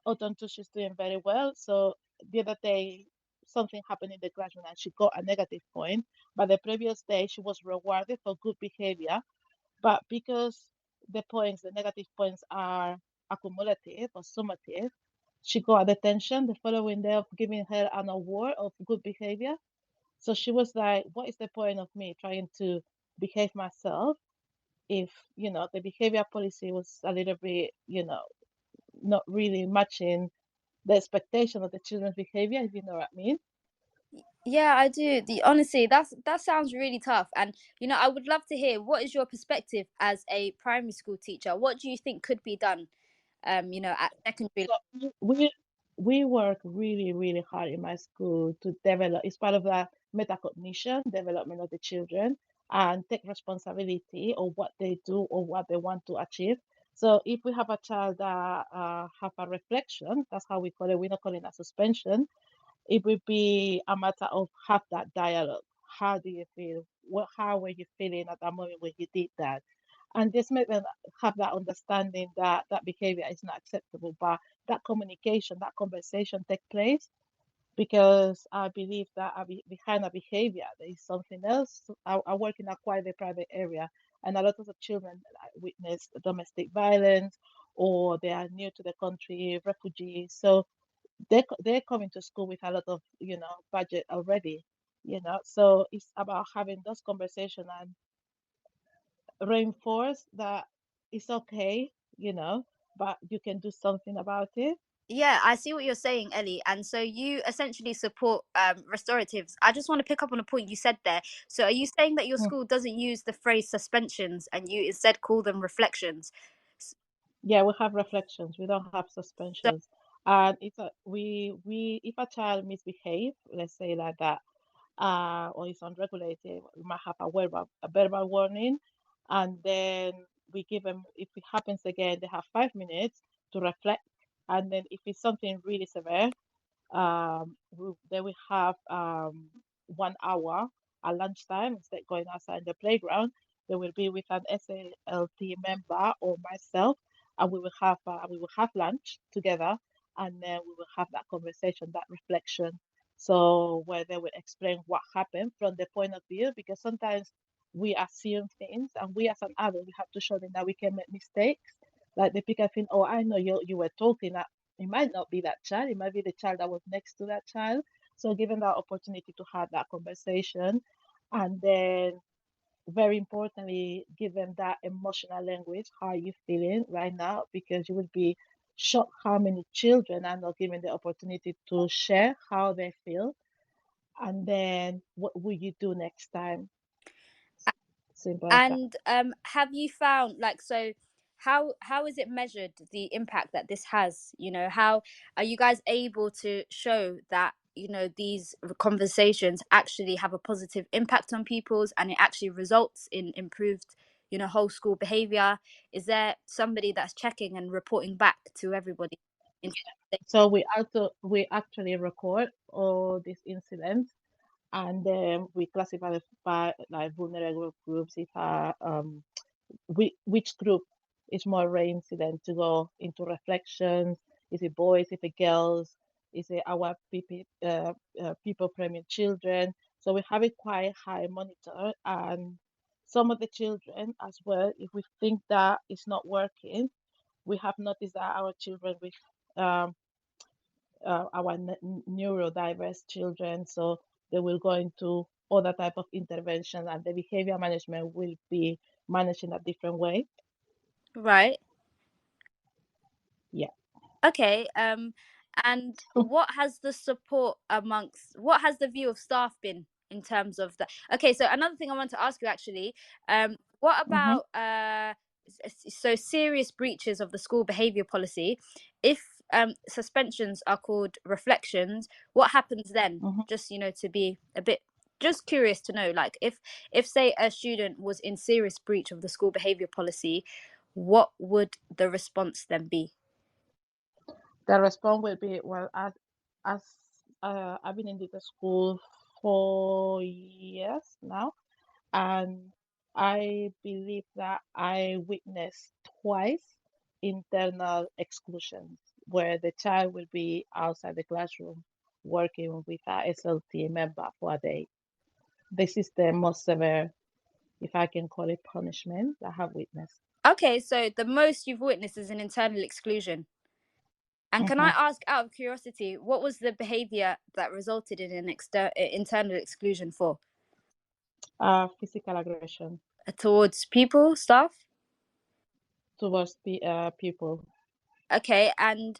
autumn two, she's doing very well. So the other day, something happened in the classroom and she got a negative point. But the previous day, she was rewarded for good behavior. But because the negative points are accumulative or summative, she got a detention the following day of giving her an award of good behavior. So she was like, what is the point of me trying to behave myself if, the behavior policy was a little bit, not really matching the expectation of the children's behavior, if you know what I mean? Yeah, I do. Honestly, that sounds really tough, and I would love to hear what is your perspective as a primary school teacher. What do you think could be done, at secondary? So we work really, really hard in my school to develop, it's part of the metacognition development of the children, and take responsibility of what they do or what they want to achieve. So if we have a child that have a reflection, that's how we call it, we're not calling it a suspension. It would be a matter of have that dialogue. How do you feel? How were you feeling at that moment when you did that? And just make them have that understanding that that behavior is not acceptable, but that communication, that conversation take place, because I believe that behind a behavior there is something else. I work in a quite a private area, and a lot of the children witness domestic violence, or they are new to the country, refugees. So they're coming to school with a lot of budget already. So it's about having those conversations and reinforce that it's okay, but you can do something about it. Yeah, I see what you're saying, Ellie. And so you essentially support restoratives. I just want to pick up on a point you said there. So are you saying that your Mm. school doesn't use the phrase suspensions, and you instead call them reflections? Yeah, we have reflections. We don't have So suspensions. And it's we if a child misbehave, let's say like that, or is unregulated, we might have a verbal warning, and then we give them. If it happens again, they have 5 minutes to reflect, and then if it's something really severe, then we have 1 hour at lunchtime instead going outside in the playground. They will be with an SLT member or myself, and we will have lunch together, and then we will have that conversation, that reflection. So where they will explain what happened from the point of view, because sometimes we assume things, and we as an adult we have to show them that we can make mistakes. Like the pick think, oh, I know you were talking. It might not be that child. It might be the child that was next to that child. So given that opportunity to have that conversation, and then very importantly, give them that emotional language. How are you feeling right now? Because you will be shocked how many children are not given the opportunity to share how they feel. And then what will you do next time? Simple as that. And have you found, like, so how is it measured, the impact that this has? You know, how are you guys able to show that, you know, these conversations actually have a positive impact on people's, and it actually results in improved, you know, whole school behavior? Is there somebody that's checking and reporting back to everybody? So we actually record all these incidents, and then we classify by like vulnerable groups. If which group is more reincident to go into reflections? Is it boys? Is it girls? Is it our people premium children? So we have a quite high monitor, and some of the children as well. If we think that it's not working, we have noticed that our children with um, our neurodiverse children, so they will go into other type of intervention, and the behavior management will be managed in a different way. Right. Yeah. Okay. And what has the view of staff been in terms of that? Okay, so another thing I want to ask you actually, what Mm-hmm. about so serious breaches of the school behavior policy? If suspensions are called reflections, what happens then? Mm-hmm. Just, you know, to be a bit just curious to know, like, if say a student was in serious breach of the school behavior policy, what would the response then be? The response will be, well, as I've been in the school 4 years now, and I believe that I witnessed twice internal exclusions where the child will be outside the classroom working with a SLT member for a day. This is the most severe, if I can call it, punishment I have witnessed. Okay, so the most you've witnessed is an internal exclusion. And can I Mm-hmm. ask, out of curiosity, what was the behavior that resulted in an internal exclusion for? Physical aggression Towards people, staff? towards people. Okay, and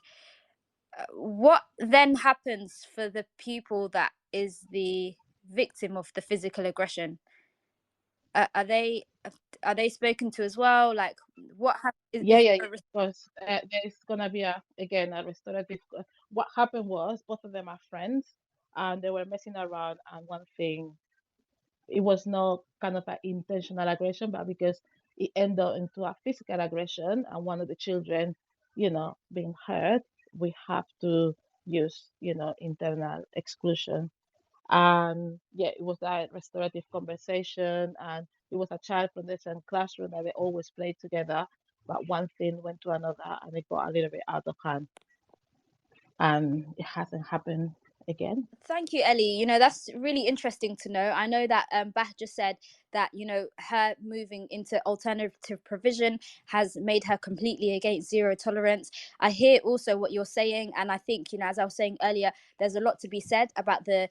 what then happens for the pupil that is the victim of the physical aggression? Are they spoken to as well? Like, what happens? Yeah, yeah, yeah. Because there's gonna be again a restorative. What happened was both of them are friends, and they were messing around. And one thing, it was not kind of an intentional aggression, but because it ended up into a physical aggression, and one of the children, being hurt, we have to use, internal exclusion. And yeah, it was that restorative conversation, and it was a child from the same classroom that they always played together, but one thing went to another and it got a little bit out of hand, and it hasn't happened again. Thank you, Ellie. You know, that's really interesting to know. I know that Bah just said that, you know, her moving into alternative provision has made her completely against zero tolerance. I hear also what you're saying. And I think, you know, as I was saying earlier, there's a lot to be said about the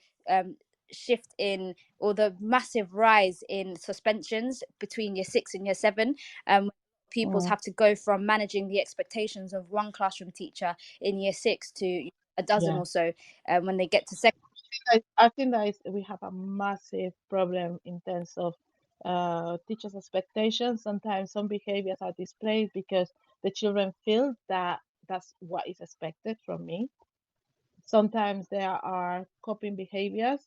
shift in, or the massive rise in suspensions between year 6 and year 7. Pupils Mm, have to go from managing the expectations of one classroom teacher in year 6 to a dozen yeah. or so when they get to second. I think that we have a massive problem in terms of teachers' expectations. Sometimes some behaviors are displayed because the children feel that that's what is expected from me. Sometimes there are coping behaviors.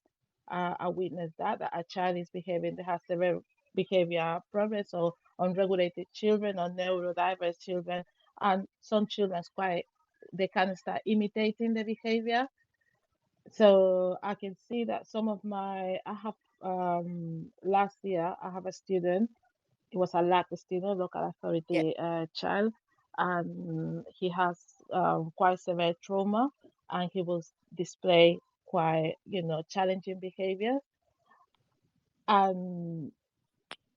I witness that a child is behaving, they have severe behavior problems, or unregulated children or neurodiverse children, and some children they kind of start imitating the behavior. So I can see that I have last year I have a student. He was a Latino local Yeah. authority child, and he has quite severe trauma, and he will display quite, challenging behavior. And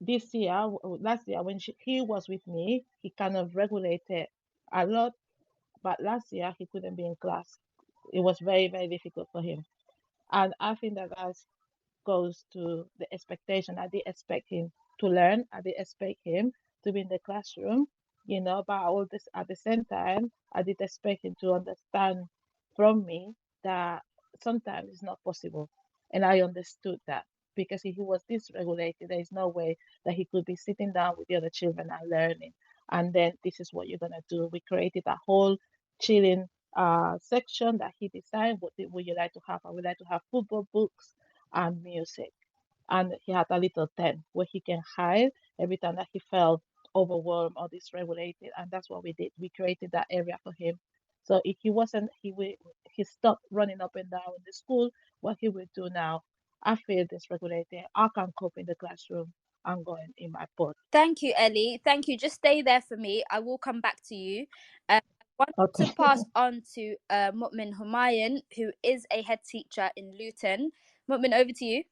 last year, when he was with me, he kind of regulated a lot, but last year he couldn't be in class. It was very, very difficult for him. And I think that goes to the expectation. I did expect him to learn. I did expect him to be in the classroom, but all this at the same time, I did expect him to understand from me that sometimes it's not possible. And I understood that because if he was dysregulated, there is no way that he could be sitting down with the other children and learning. And then this is what you're gonna do. We created a whole chilling section that he designed. Would you like to have? I would like to have football, books, and music. And he had a little tent where he can hide every time that he felt overwhelmed or dysregulated. And that's what we did. We created that area for him. So if he wasn't, he stopped running up and down in the school. What he would do now, I feel dysregulated. I can't cope in the classroom. I'm going in my pod. Thank you, Ellie. Thank you. Just stay there for me. I will come back to you. I want to Okay. pass on to Mu'min Humayun, who is a head teacher in Luton. Mu'min, over to you.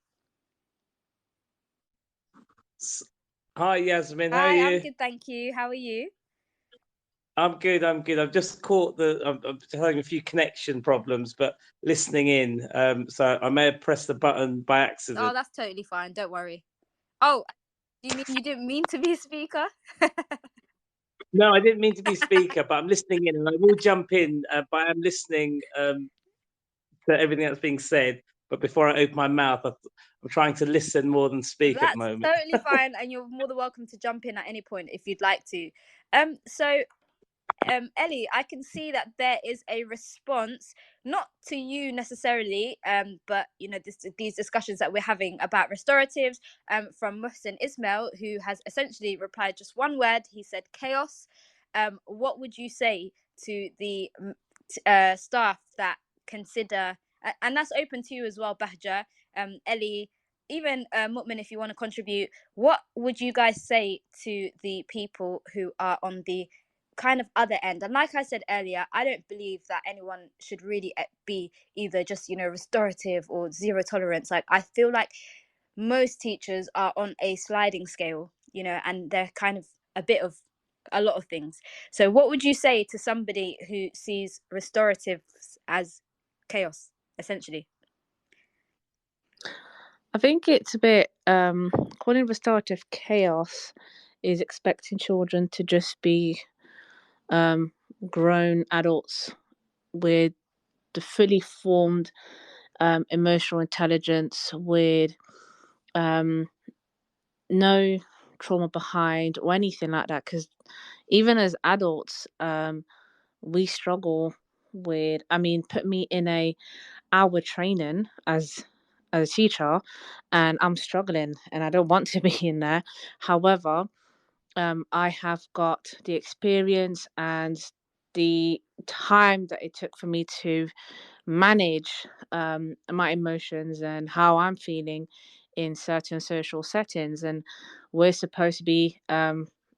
Hi, Yasmin. How are Hi, I'm you? good, thank you. How are you? I'm good. I've just caught I'm having a few connection problems, but listening in. So I may have pressed the button by Oh, accident. that's totally fine. Don't worry. Oh, do you mean you didn't mean to be a speaker? No, I didn't mean to be speaker, but I'm listening in, and I will jump in. But I'm listening to everything that's being said. But before I open my mouth, I'm trying to listen more than speak at the That's moment. totally fine, and you're more than welcome to jump in at any point if you'd like to. So Ellie, I can see that there is a response, not to you necessarily, but these discussions that we're having about restoratives, from Muhsin Ismail, who has essentially replied just one word. He said chaos. What would you say to the staff that consider, and that's open to you as well, Bahja, Ellie, even Mu'min, if you want to contribute, what would you guys say to the people who are on the kind of other end? And like I said earlier, I don't believe that anyone should really be either just restorative or zero tolerance. Like, I feel like most teachers are on a sliding scale, and they're kind of a lot of things. So what would you say to somebody who sees restoratives as chaos, essentially? I think it's a bit calling restorative chaos is expecting children to just be grown adults with the fully formed emotional intelligence, with no trauma behind or anything like that. Because even as adults, we struggle with. I mean, put me in a hour training as a teacher, and I'm struggling, and I don't want to be in there. However, I have got the experience and the time that it took for me to manage my emotions and how I'm feeling in certain social settings. And we're supposed to be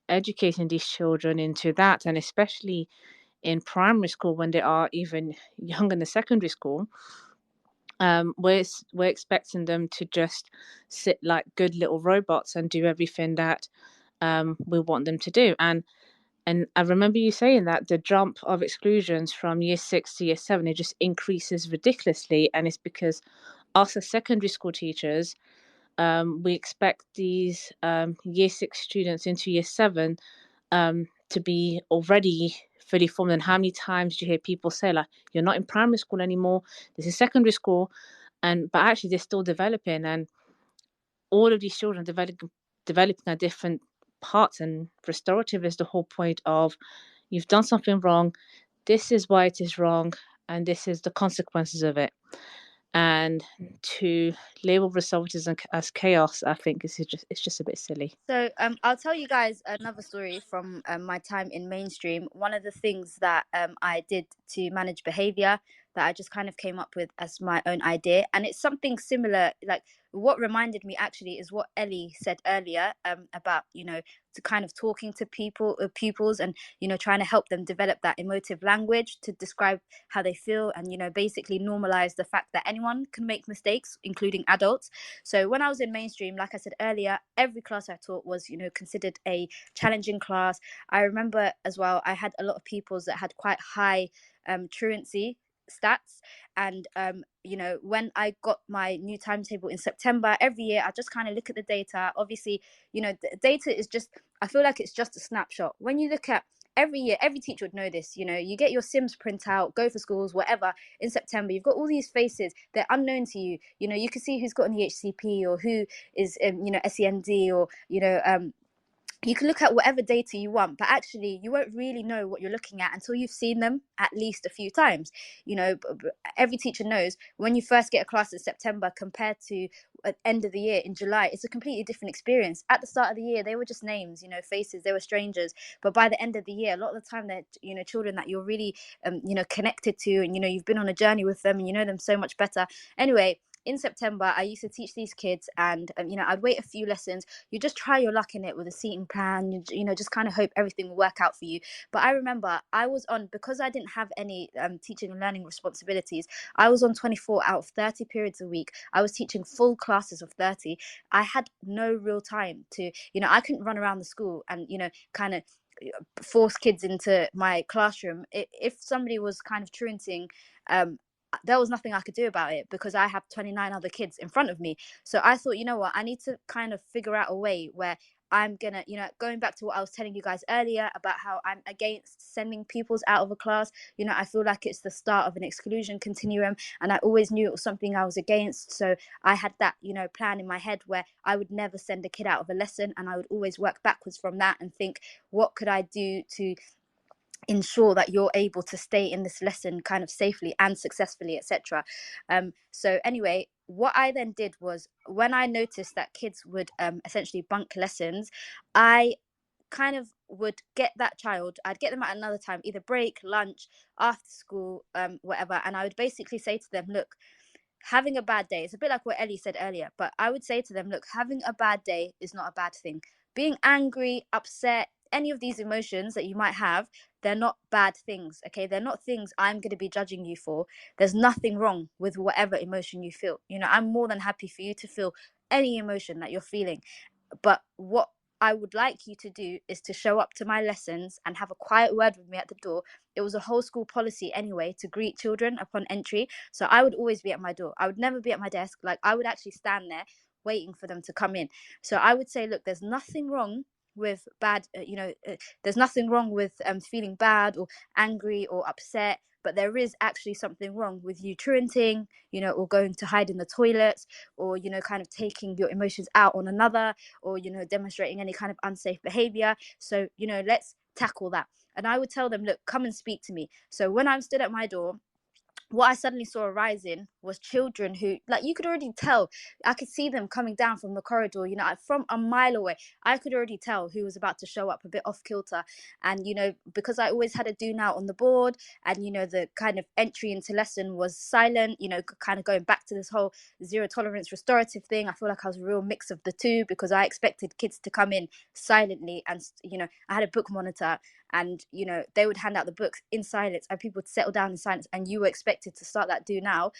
educating these children into that, and especially in primary school when they are even young in the secondary school. We're expecting them to just sit like good little robots and do everything that we want them to do. And I remember you saying that the jump of exclusions from year 6 to year 7, it just increases ridiculously, and it's because us as secondary school teachers, we expect these year 6 students into year 7 to be already fully formed. And how many times do you hear people say, like, you're not in primary school anymore, this is secondary school, but actually they're still developing, and all of these children developing at different parts. And restorative is the whole point of, you've done something wrong, this is why it is wrong, and this is the consequences of it. And to label restoratives as chaos, I think it's just a bit silly. So I'll tell you guys another story from my time in mainstream. One of the things that I did to manage behavior that I just kind of came up with as my own idea. And it's something similar, like what reminded me actually is what Ellie said earlier, about, to kind of talking to pupils, and, trying to help them develop that emotive language to describe how they feel, and, basically normalize the fact that anyone can make mistakes, including adults. So when I was in mainstream, like I said earlier, every class I taught was, considered a challenging class. I remember as well, I had a lot of pupils that had quite high truancy stats. And when I got my new timetable in September every year, I just kind of look at the data. Obviously, the data is just, I feel like it's just a snapshot. When you look at every year, every teacher would know this, you get your Sims printout, go for schools, whatever, in September, you've got all these faces, they're unknown to you. You can see who's got an EHCP, or who is SEND, or you can look at whatever data you want, but actually you won't really know what you're looking at until you've seen them at least a few times. Every teacher knows when you first get a class in September compared to at end of the year in July, it's a completely different experience. At the start of the year, they were just names, faces, they were strangers. But by the end of the year, a lot of the time they're, children that you're really, connected to, and, you've been on a journey with them, and you know them so much better. Anyway, in September, I used to teach these kids, and I'd wait a few lessons. You just try your luck in it with a seating plan. Just kind of hope everything will work out for you. But I remember I was on, because I didn't have any teaching and learning responsibilities, I was on 24 out of 30 periods a week. I was teaching full classes of 30. I had no real time to, I couldn't run around the school and, kind of force kids into my classroom. If somebody was kind of truanting, there was nothing I could do about it, because I have 29 other kids in front of me. So I thought, you know what, I need to kind of figure out a way where I'm gonna, going back to what I was telling you guys earlier about how I'm against sending pupils out of a class. I feel like it's the start of an exclusion continuum, and I always knew it was something I was against. So I had that, plan in my head where I would never send a kid out of a lesson, and I would always work backwards from that and think, what could I do to ensure that you're able to stay in this lesson kind of safely and successfully, etc. So anyway, what I then did was, when I noticed that kids would essentially bunk lessons, I kind of would get that child, I'd get them at another time, either break, lunch, after school, whatever, and I would basically say to them, look, having a bad day, it's a bit like what Ellie said earlier, but I would say to them, look, having a bad day is not a bad thing. Being angry, upset, any of these emotions that you might have, they're not bad things, okay? They're not things I'm going to be judging you for. There's nothing wrong with whatever emotion you feel. I'm more than happy for you to feel any emotion that you're feeling. But what I would like you to do is to show up to my lessons and have a quiet word with me at the door. It was a whole school policy anyway to greet children upon entry. So I would always be at my door. I would never be at my desk. Like, I would actually stand there waiting for them to come in. So I would say, look, there's nothing wrong with there's nothing wrong with feeling bad or angry or upset, but there is actually something wrong with you truanting, or going to hide in the toilets, or kind of taking your emotions out on another, or demonstrating any kind of unsafe behavior. So let's tackle that. And I would tell them, look, come and speak to me. So when I'm stood at my door, what I suddenly saw arising was children who, like, you could already tell. I could see them coming down from the corridor, from a mile away. I could already tell who was about to show up a bit off kilter. And, because I always had a do now on the board, and, the kind of entry into lesson was silent, kind of going back to this whole zero tolerance restorative thing. I feel like I was a real mix of the two, because I expected kids to come in silently. And, I had a book monitor, and they would hand out the books in silence, and people would settle down in silence, and you were expected to start that do now.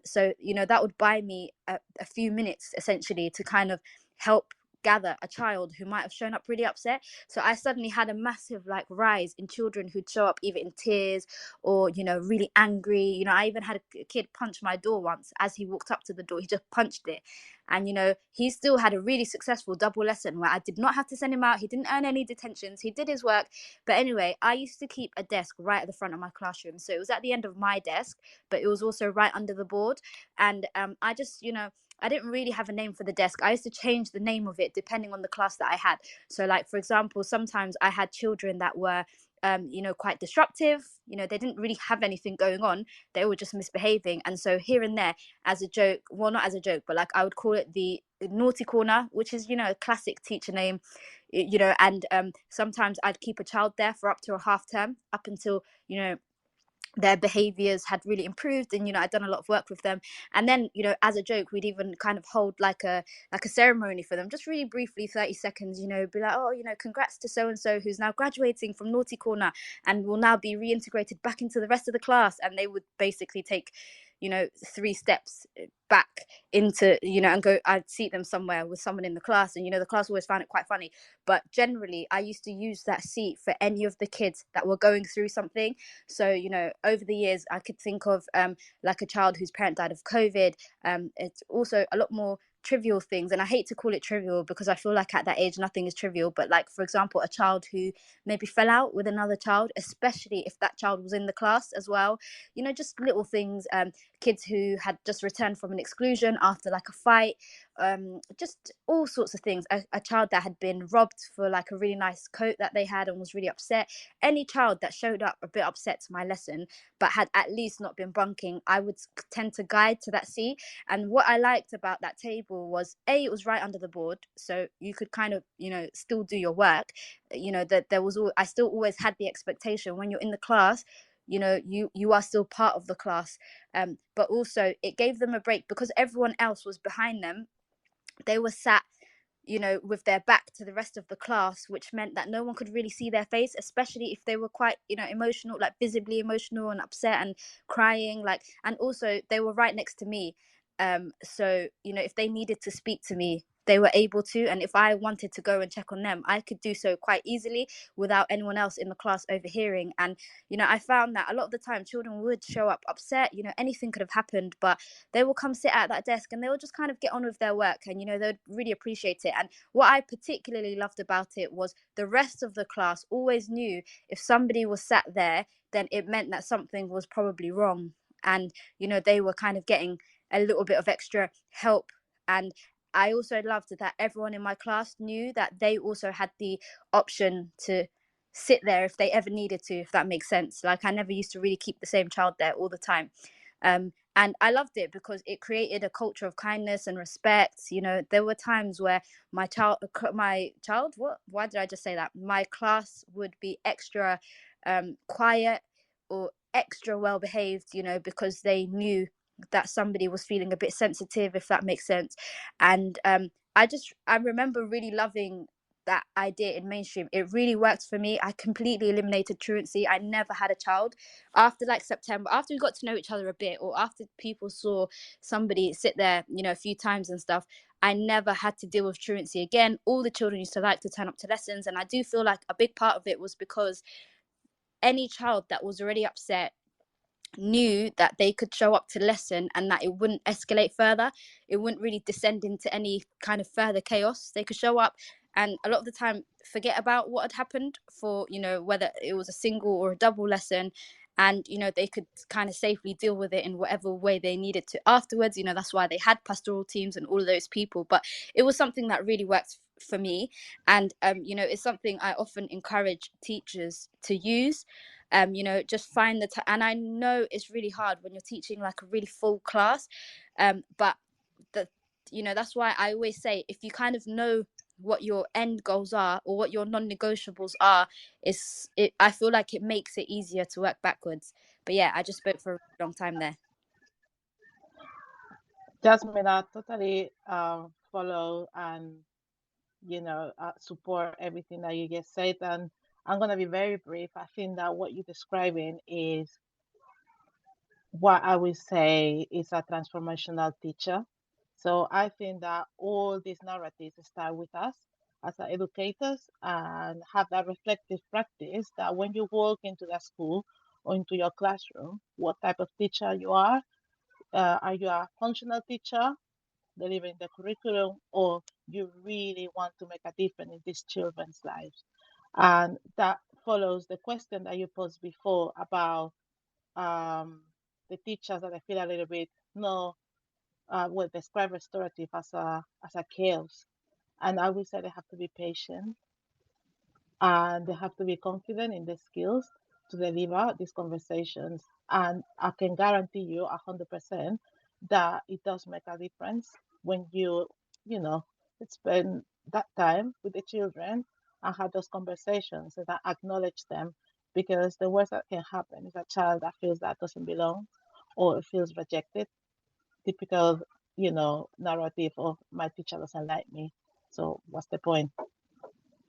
So that would buy me a few minutes essentially to kind of help gather a child who might have shown up really upset. So I suddenly had a massive rise in children who'd show up either in tears or really angry. I even had a kid punch my door once. As he walked up to the door, he just punched it. And he still had a really successful double lesson where I did not have to send him out. He didn't earn any detentions. He did his work. But anyway, I used to keep a desk right at the front of my classroom. So it was at the end of my desk, but it was also right under the board. And I just, I didn't really have a name for the desk. I used to change the name of it depending on the class that I had. So for example, sometimes I had children that were quite disruptive. They didn't really have anything going on. They were just misbehaving. And so here and there, as a joke, well, not as a joke, but I would call it the naughty corner, which is, a classic teacher name, and sometimes I'd keep a child there for up to a half term, up until, their behaviors had really improved, and I'd done a lot of work with them. And then as a joke, we'd even kind of hold like a ceremony for them, just really briefly, 30 seconds, be like, oh, congrats to so and so who's now graduating from naughty corner and will now be reintegrated back into the rest of the class. And they would basically take 3 steps back into and go, I'd seat them somewhere with someone in the class, and the class always found it quite funny. But generally I used to use that seat for any of the kids that were going through something. So over the years I could think of like a child whose parent died of COVID. It's also a lot more trivial things, and I hate to call it trivial because I feel like at that age nothing is trivial, but like, for example, a child who maybe fell out with another child, especially if that child was in the class as well. Just little things. Kids who had just returned from an exclusion after like a fight, just all sorts of things. A child that had been robbed for like a really nice coat that they had and was really upset. Any child that showed up a bit upset to my lesson but had at least not been bunking, I would tend to guide to that seat. And what I liked about that table was, it was right under the board, so you could kind of still do your work. That there was I still always had the expectation when you're in the class, you are still part of the class. But also it gave them a break because everyone else was behind them. They were sat with their back to the rest of the class, which meant that no one could really see their face, especially if they were quite emotional, like visibly emotional and upset and crying, like. And also they were right next to me, so if they needed to speak to me, they were able to. And if I wanted to go and check on them, I could do so quite easily without anyone else in the class overhearing. And I found that a lot of the time children would show up upset, anything could have happened, but they will come sit at that desk and they will just kind of get on with their work, and they'd really appreciate it. And what I particularly loved about it was the rest of the class always knew if somebody was sat there, then it meant that something was probably wrong. And they were kind of getting a little bit of extra help. And I also loved that everyone in my class knew that they also had the option to sit there if they ever needed to, if that makes sense. Like, I never used to really keep the same child there all the time. And I loved it because it created a culture of kindness and respect. There were times where my child, what? Why did I just say that? My class would be extra quiet or extra well behaved, because they knew that somebody was feeling a bit sensitive, if that makes sense. And I remember really loving that idea in mainstream. It really worked for me. I completely eliminated truancy. I never had a child after like September, after we got to know each other a bit, or after people saw somebody sit there a few times and stuff. I never had to deal with truancy again. All the children used to like to turn up to lessons, and I do feel like a big part of it was because any child that was already upset knew that they could show up to lesson and that it wouldn't escalate further. It wouldn't really descend into any kind of further chaos. They could show up and a lot of the time forget about what had happened for whether it was a single or a double lesson, and they could kind of safely deal with it in whatever way they needed to afterwards. That's why they had pastoral teams and all of those people. But it was something that really worked for me. And it's something I often encourage teachers to use. Just find the and I know it's really hard when you're teaching like a really full class, but that's why I always say, if you kind of know what your end goals are or what your non-negotiables are, I feel like it makes it easier to work backwards. But yeah, I just spoke for a long time there. Jasmine, I totally follow and support everything that you just said. And I'm gonna be very brief. I think that what you're describing is what I would say is a transformational teacher. So I think that all these narratives start with us as educators and have that reflective practice that when you walk into the school or into your classroom, what type of teacher you are. Are you a functional teacher delivering the curriculum, or you really want to make a difference in these children's lives? And that follows the question that you posed before about the teachers that I feel a little bit no will describe restorative as a chaos. And I would say they have to be patient and they have to be confident in their skills to deliver these conversations. And I can guarantee you 100% that it does make a difference when you know, spend that time with the children and have those conversations and acknowledge them because the worst that can happen is a child that feels that doesn't belong or feels rejected. Typical, narrative of my teacher doesn't like me. So what's the point?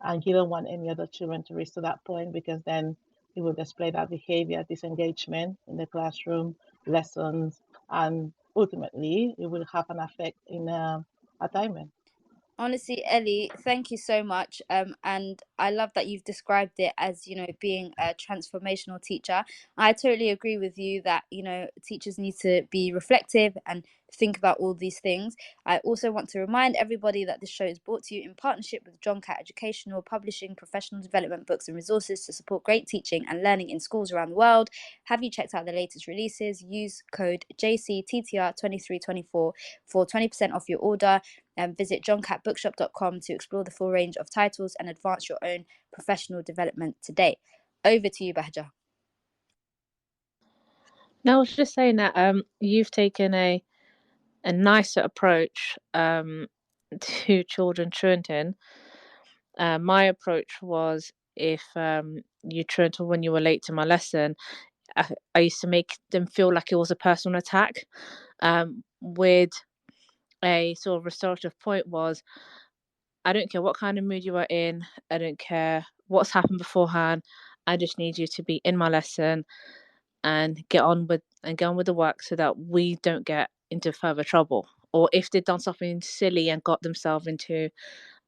And you don't want any other children to reach to that point because then it will display that behavior, disengagement in the classroom, lessons, and ultimately it will have an effect in attainment. Honestly, Ellie, thank you so much. And I love that you've described it as, being a transformational teacher. I totally agree with you that, teachers need to be reflective and think about all these things. I also want to remind everybody that this show is brought to you in partnership with John Catt Educational, publishing professional development books and resources to support great teaching and learning in schools around the world. Have you checked out the latest releases? Use code JCTTR2324 for 20% off your order. Visit johncattbookshop.com to explore the full range of titles and advance your own professional development today. Over to you, Bahja. No, I was just saying that you've taken a nicer approach to children truanting. My approach was if you truanted when you were late to my lesson, I used to make them feel like it was a personal attack. With a sort of restorative point was, I don't care what kind of mood you are in. I don't care what's happened beforehand. I just need you to be in my lesson and get on with the work so that we don't get into further trouble. Or if they've done something silly and got themselves into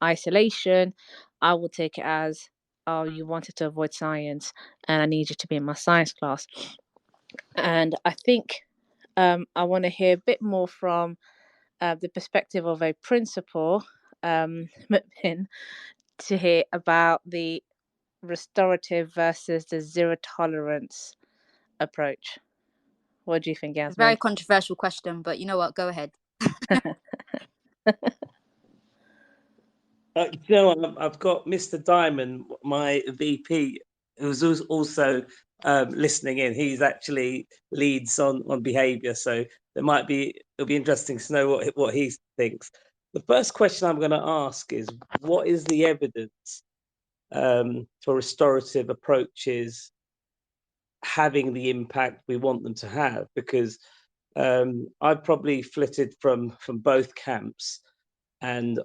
isolation, I will take it as, oh, you wanted to avoid science and I need you to be in my science class. And I think I want to hear a bit more from the perspective of a principal, Mutmin, to hear about the restorative versus the zero tolerance approach. What do you think, A very Yasmin? controversial question, but you know what? Go ahead. I've got Mr. Diamond, my VP, who's also listening in. He's actually leads on behaviour, so it'll be interesting to know what he thinks. The first question I'm going to ask is, what is the evidence for restorative approaches having the impact we want them to have? Because I've probably flitted from both camps, and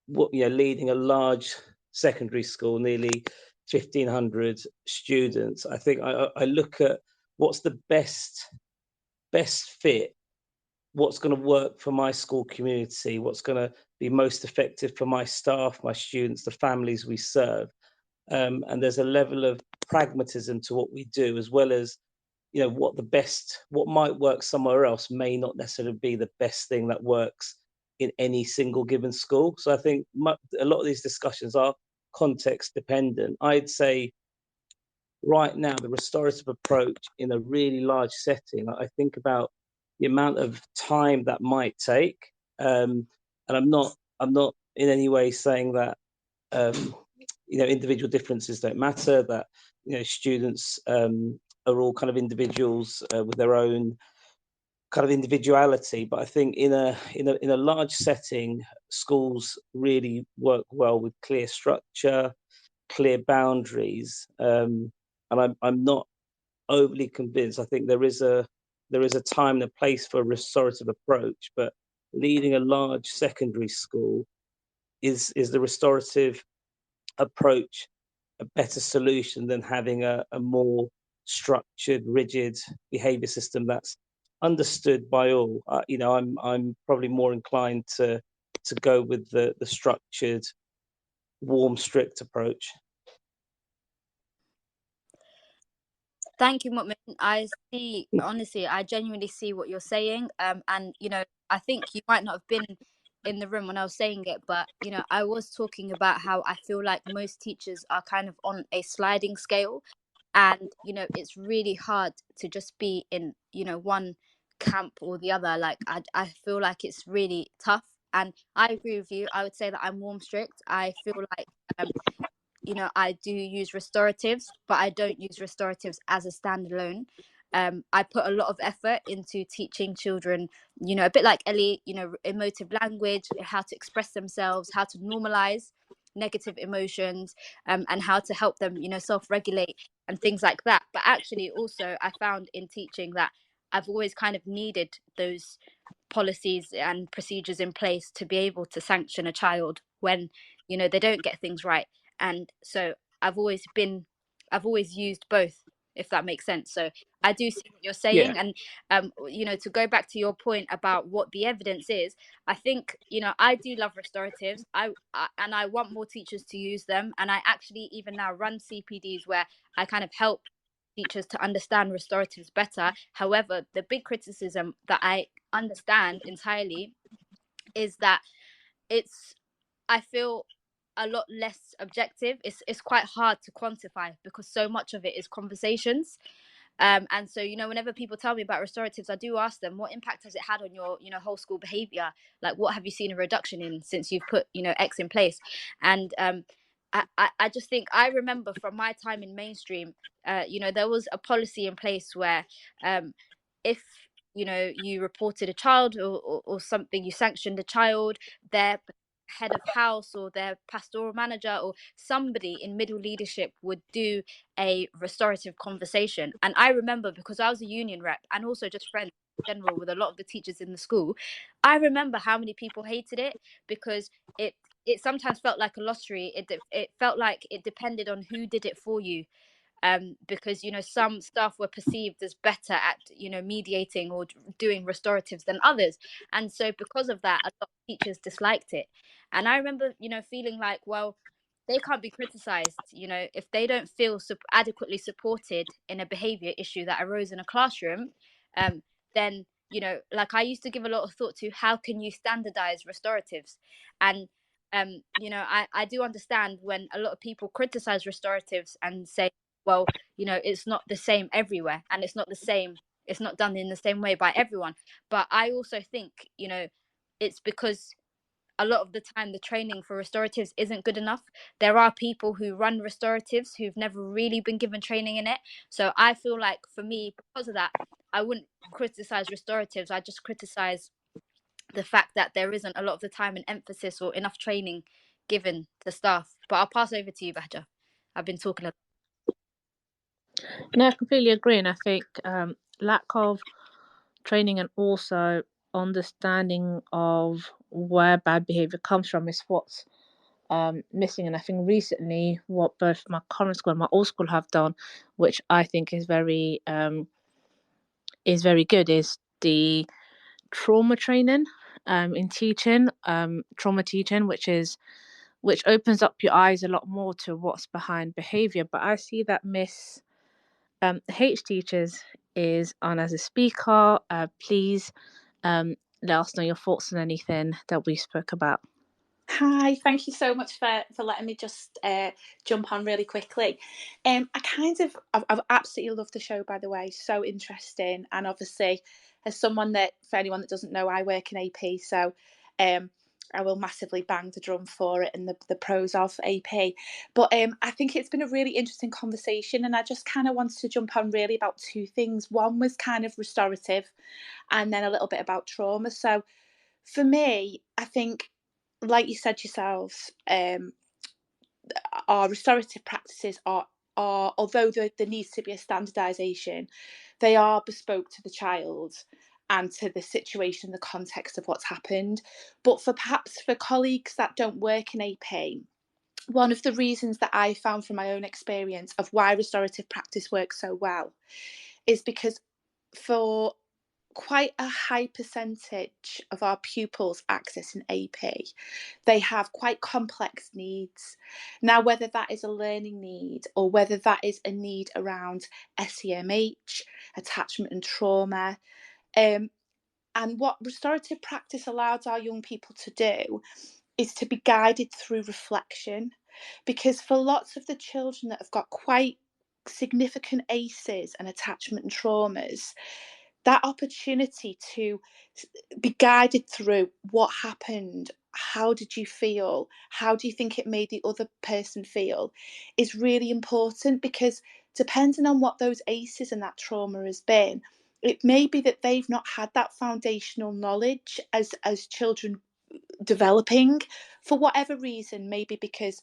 leading a large secondary school, nearly 1,500 students. I think I look at what's the best fit, what's going to work for my school community, what's going to be most effective for my staff, my students, the families we serve. And there's a level of pragmatism to what we do, as well as what might work somewhere else may not necessarily be the best thing that works in any single given school. So I think a lot of these discussions are context dependent. I'd say right now the restorative approach in a really large setting, I think about the amount of time that might take, and I'm not in any way saying that individual differences don't matter, that students are all kind of individuals with their own kind of individuality. But I think in a large setting, schools really work well with clear structure, clear boundaries, and I'm not overly convinced. I think there is a time and a place for a restorative approach, but leading a large secondary school is the restorative approach a better solution than having a more structured, rigid behavior system that's understood by all? I'm probably more inclined to go with the structured, warm, strict approach. Thank you, Mutmin. I see, honestly, I genuinely see what you're saying. And, I think you might not have been in the room when I was saying it, but, I was talking about how I feel like most teachers are kind of on a sliding scale. And, it's really hard to just be in, one camp or the other. Like, I feel like it's really tough. And I agree with you. I would say that I'm warm strict. I feel like, I do use restoratives, but I don't use restoratives as a standalone. I put a lot of effort into teaching children, a bit like Ellie, emotive language, how to express themselves, how to normalize. negative emotions, and how to help them, self-regulate and things like that. But actually also I found in teaching that I've always kind of needed those policies and procedures in place to be able to sanction a child when they don't get things right. And so I've always used both, if that makes sense. So I do see what you're Yeah. saying. And to go back to your point about what the evidence is, I think I do love restoratives. And I want more teachers to use them, and I actually even now run CPDs where I kind of help teachers to understand restoratives better. However, the big criticism that I understand entirely is that I feel a lot less objective. It's quite hard to quantify because so much of it is conversations. And so, whenever people tell me about restoratives, I do ask them, what impact has it had on your, whole school behavior? Like, what have you seen a reduction in since you've put, X in place? And I just think I remember from my time in mainstream, there was a policy in place where if, you reported a child or something, you sanctioned a child, their head of house or their pastoral manager or somebody in middle leadership would do a restorative conversation. And I remember, because I was a union rep and also just friends in general with a lot of the teachers in the school, I remember how many people hated it because it sometimes felt like a lottery. It felt like it depended on who did it for you. Because some staff were perceived as better at mediating or doing restoratives than others, and so because of that a lot of teachers disliked it. And I remember feeling like, well, they can't be criticized if they don't feel adequately supported in a behavior issue that arose in a classroom. Then like, I used to give a lot of thought to how can you standardize restoratives. And I do understand when a lot of people criticize restoratives and say, well, it's not the same everywhere, and it's not done in the same way by everyone. But I also think it's because a lot of the time the training for restoratives isn't good enough. There are people who run restoratives who've never really been given training in it. So I feel like, for me, because of that, I wouldn't criticize restoratives. I just criticize the fact that there isn't a lot of the time and emphasis or enough training given to staff. But I'll pass over to you, Bahja. I've been talking a lot. No, I completely agree. And I think lack of training and also understanding of where bad behavior comes from is what's missing. And I think recently what both my current school and my old school have done, which I think is very good, is the trauma training in teaching, trauma teaching, which opens up your eyes a lot more to what's behind behavior. But I see that Miss H teachers is on as a speaker. Please let us know your thoughts on anything that we spoke about. Hi, thank you so much for letting me just jump on really quickly. I've absolutely loved the show, by the way, so interesting. And obviously, as someone that, for anyone that doesn't know, I work in AP, so I will massively bang the drum for it and the pros of AP. But I think it's been a really interesting conversation, and I just kind of wanted to jump on really about two things. One was kind of restorative, and then a little bit about trauma. So for me, I think, like you said yourselves, our restorative practices are although there needs to be a standardisation, they are bespoke to the child and to the situation, the context of what's happened. But for colleagues that don't work in AP, one of the reasons that I found from my own experience of why restorative practice works so well is because for quite a high percentage of our pupils accessing AP, they have quite complex needs. Now, whether that is a learning need or whether that is a need around SEMH, attachment and trauma, and what restorative practice allows our young people to do is to be guided through reflection. Because for lots of the children that have got quite significant ACEs and attachment and traumas, that opportunity to be guided through what happened, how did you feel, how do you think it made the other person feel, is really important. Because depending on what those ACEs and that trauma has been, it may be that they've not had that foundational knowledge as children developing for whatever reason, maybe because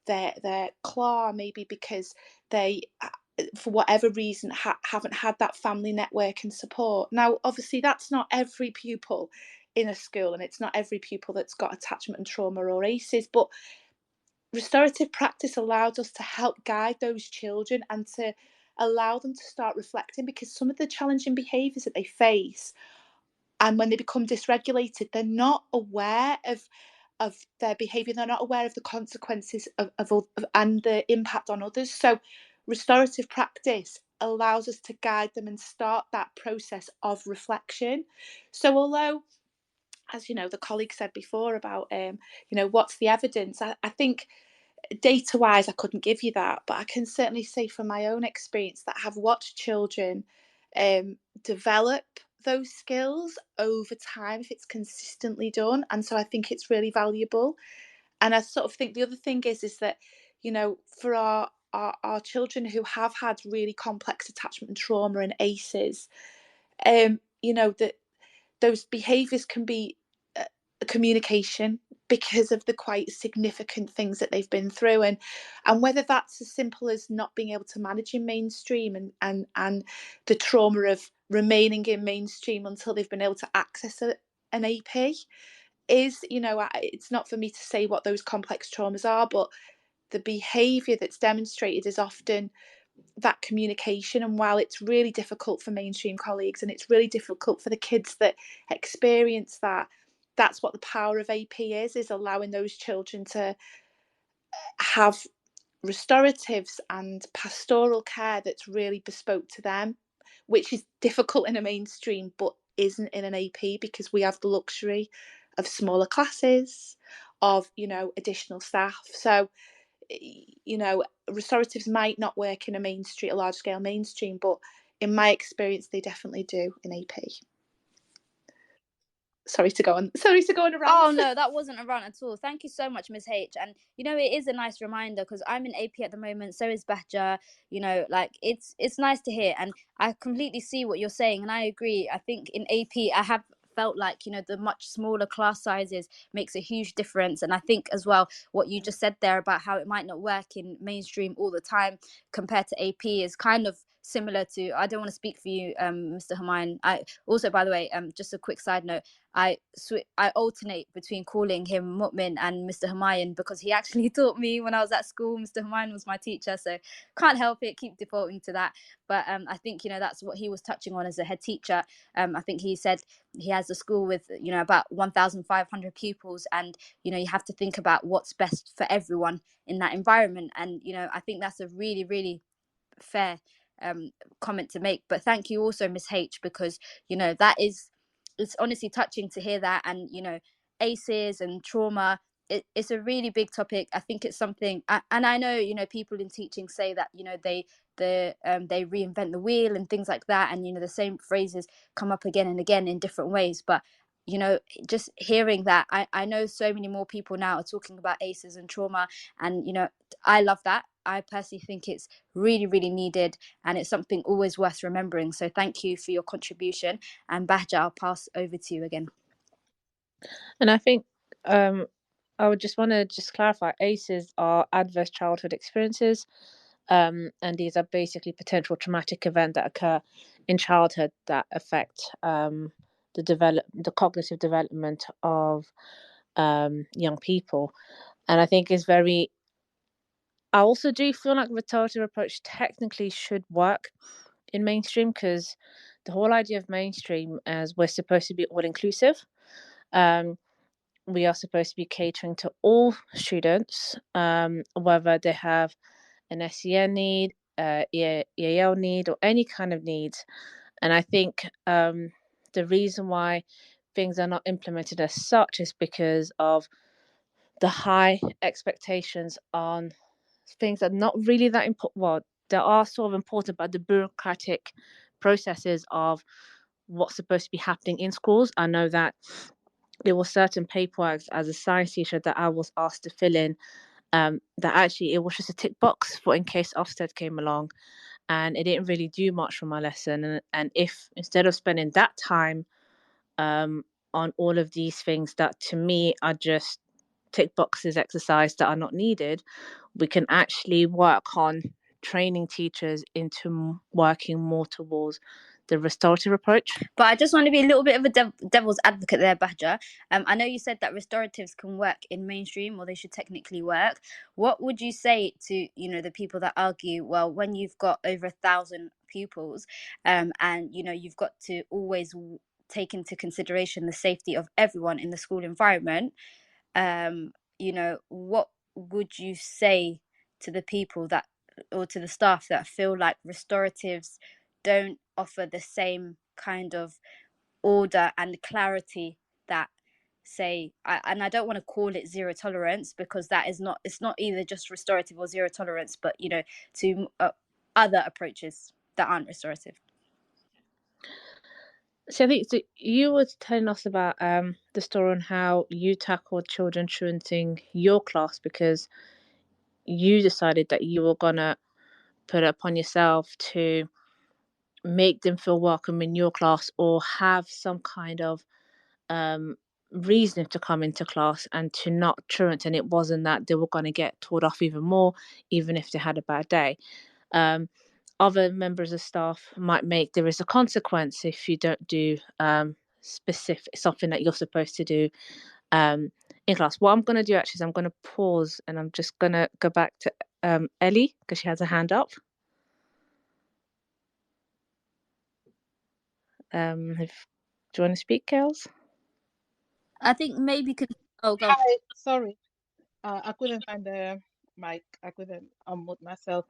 they're claw, maybe because they for whatever reason haven't had that family network and support. Now obviously that's not every pupil in a school, and it's not every pupil that's got attachment and trauma or ACEs, but restorative practice allows us to help guide those children and to allow them to start reflecting, because some of the challenging behaviours that they face, and when they become dysregulated, they're not aware of their behaviour. They're not aware of the consequences of and the impact on others. So restorative practice allows us to guide them and start that process of reflection. So although, as you know, the colleague said before about what's the evidence, I think data wise I couldn't give you that, but I can certainly say from my own experience that I have watched children develop those skills over time if it's consistently done, and so I think it's really valuable. And I sort of think the other thing is that, for our children who have had really complex attachment and trauma and ACEs, that those behaviours can be communication, because of the quite significant things that they've been through, and whether that's as simple as not being able to manage in mainstream, and the trauma of remaining in mainstream until they've been able to access an AP is, it's not for me to say what those complex traumas are, but the behaviour that's demonstrated is often that communication. And while it's really difficult for mainstream colleagues, and it's really difficult for the kids that experience that, that's what the power of AP is allowing those children to have restoratives and pastoral care that's really bespoke to them, which is difficult in a mainstream but isn't in an AP, because we have the luxury of smaller classes, of additional staff. So restoratives might not work in a large scale mainstream, but in my experience they definitely do in AP. Sorry to go on a rant. Oh no, that wasn't a rant at all. Thank you so much, Ms. H. And it is a nice reminder, because I'm in AP at the moment, so is Bagha. It's nice to hear, and I completely see what you're saying, and I agree. I think in AP I have felt like the much smaller class sizes makes a huge difference. And I think as well what you just said there about how it might not work in mainstream all the time compared to AP is kind of similar to, I don't want to speak for you, Mr. Humayun. I also, by the way, just a quick side note, I alternate between calling him Mu'min and Mr. Humayun, because he actually taught me when I was at school. Mr. Humayun was my teacher, so can't help it, keep defaulting to that. But I think that's what he was touching on as a head teacher. I think he said he has a school with about 1,500 pupils, and you have to think about what's best for everyone in that environment. And I think that's a really, really fair comment to make. But thank you also, Miss H, because it's honestly touching to hear that. And ACEs and trauma, it's a really big topic. I think it's something, and I know people in teaching say that they reinvent the wheel and things like that, and the same phrases come up again and again in different ways. But just hearing that, I know so many more people now are talking about ACEs and trauma, and I love that. I personally think it's really, really needed, and it's something always worth remembering. So thank you for your contribution. And Bagha, I'll pass over to you again. And I think I would just want to clarify, ACEs are adverse childhood experiences, and these are basically potential traumatic events that occur in childhood that affect the cognitive development of young people. And I think I also do feel like the restorative approach technically should work in mainstream, because the whole idea of mainstream is we're supposed to be all inclusive. We are supposed to be catering to all students, whether they have an SEN need, EAL need, or any kind of needs. And I think the reason why things are not implemented as such is because of the high expectations on things that are not really that important. Well, they are sort of important, but the bureaucratic processes of what's supposed to be happening in schools. I know that there were certain paperwork as a science teacher that I was asked to fill in, that actually it was just a tick box for in case Ofsted came along, and it didn't really do much for my lesson. And if instead of spending that time on on all of these things that to me are just tick boxes exercise that are not needed, we can actually work on training teachers into working more towards the restorative approach. But I just want to be a little bit of a devil's advocate there, Badger. I know you said that restoratives can work in mainstream, or they should technically work. What would you say to, the people that argue, well, when you've got over 1,000 pupils, and you've got to always take into consideration the safety of everyone in the school environment, what would you say to the people that, or to the staff that feel like restoratives don't offer the same kind of order and clarity that, say, and I don't want to call it zero tolerance, because that is not, it's not either just restorative or zero tolerance, but to other approaches that aren't restorative. So I think you were telling us about the story on how you tackled children truanting your class, because you decided that you were gonna put it upon yourself to make them feel welcome in your class, or have some kind of reason to come into class and to not truant, and it wasn't that they were going to get told off even more, even if they had a bad day. Other members of staff might make there is a consequence if you don't do specific something that you're supposed to do in class. What I'm going to do actually is I'm going to pause, and I'm just going to go back to Ellie, because she has a hand up. Do you want to speak, Kels? I think maybe could. Oh, go. Hi, sorry. I couldn't find the mic. I couldn't unmute myself.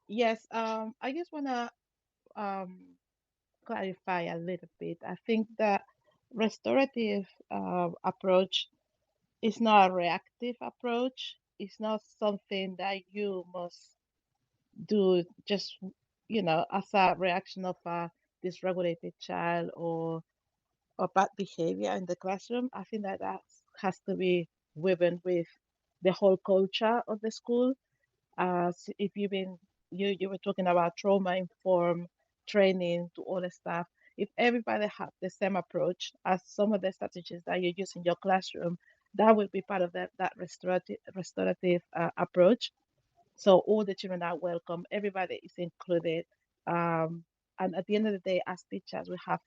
Yes, I just wanna um clarify a little bit. I think that restorative approach is not a reactive approach. It's not something that you must do just, as a reaction of a dysregulated child or bad behavior in the classroom. I think that has to be woven with the whole culture of the school. If you were talking about trauma informed training to all the staff. If everybody had the same approach as some of the strategies that you use in your classroom, that would be part of that restorative approach. So all the children are welcome, everybody is included. And at the end of the day, as teachers, we have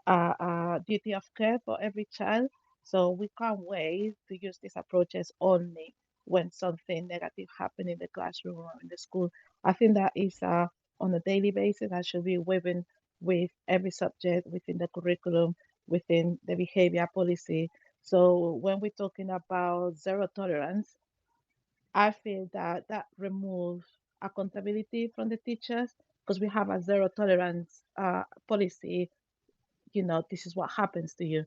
a duty of care for every child. So we can't wait to use these approaches only when something negative happens in the classroom or in the school. I think that is on a daily basis. That should be woven with every subject within the curriculum, within the behavior policy. So when we're talking about zero tolerance, I feel that that removes accountability from the teachers, because we have a zero tolerance policy. This is what happens to you.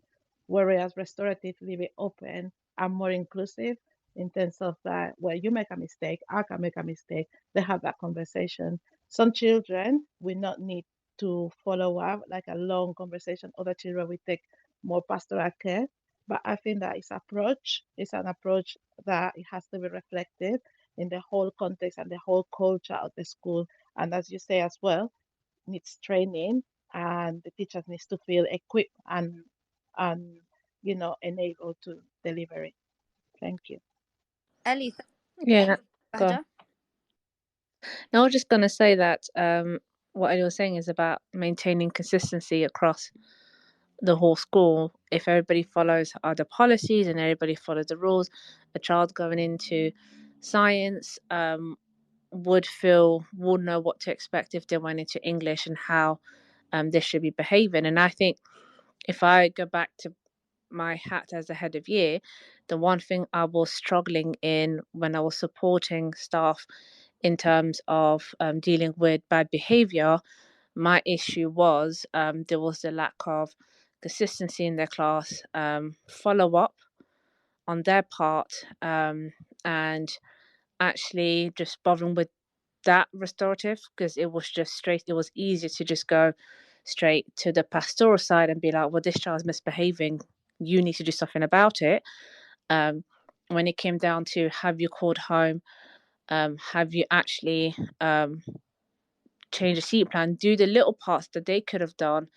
Whereas restorative leave it open and more inclusive in terms of that, where you make a mistake, I can make a mistake. They have that conversation. Some children will not need to follow up like a long conversation. Other children will take more pastoral care. But I think that is an approach that it has to be reflected in the whole context and the whole culture of the school. And as you say as well, needs training, and the teachers needs to feel equipped and enabled to deliver it. Thank you. Ellie, Yeah, go on. Badger. No, I was just going to say that what Ellie was saying is about maintaining consistency across the whole school. If everybody follows other policies and everybody follows the rules, a child going into science would know what to expect if they went into English, and how they should be behaving. And I think if I go back to my hat as a head of year, the one thing I was struggling in when I was supporting staff in terms of dealing with bad behavior, my issue was there was the lack of consistency in their class, follow up on their part, and actually just bothering with that restorative, because it was just straight. It was easier to just go straight to the pastoral side and be like, well, this child's misbehaving, you need to do something about it. When it came down to, have you called home, have you actually changed the seat plan, do the little parts that they could have done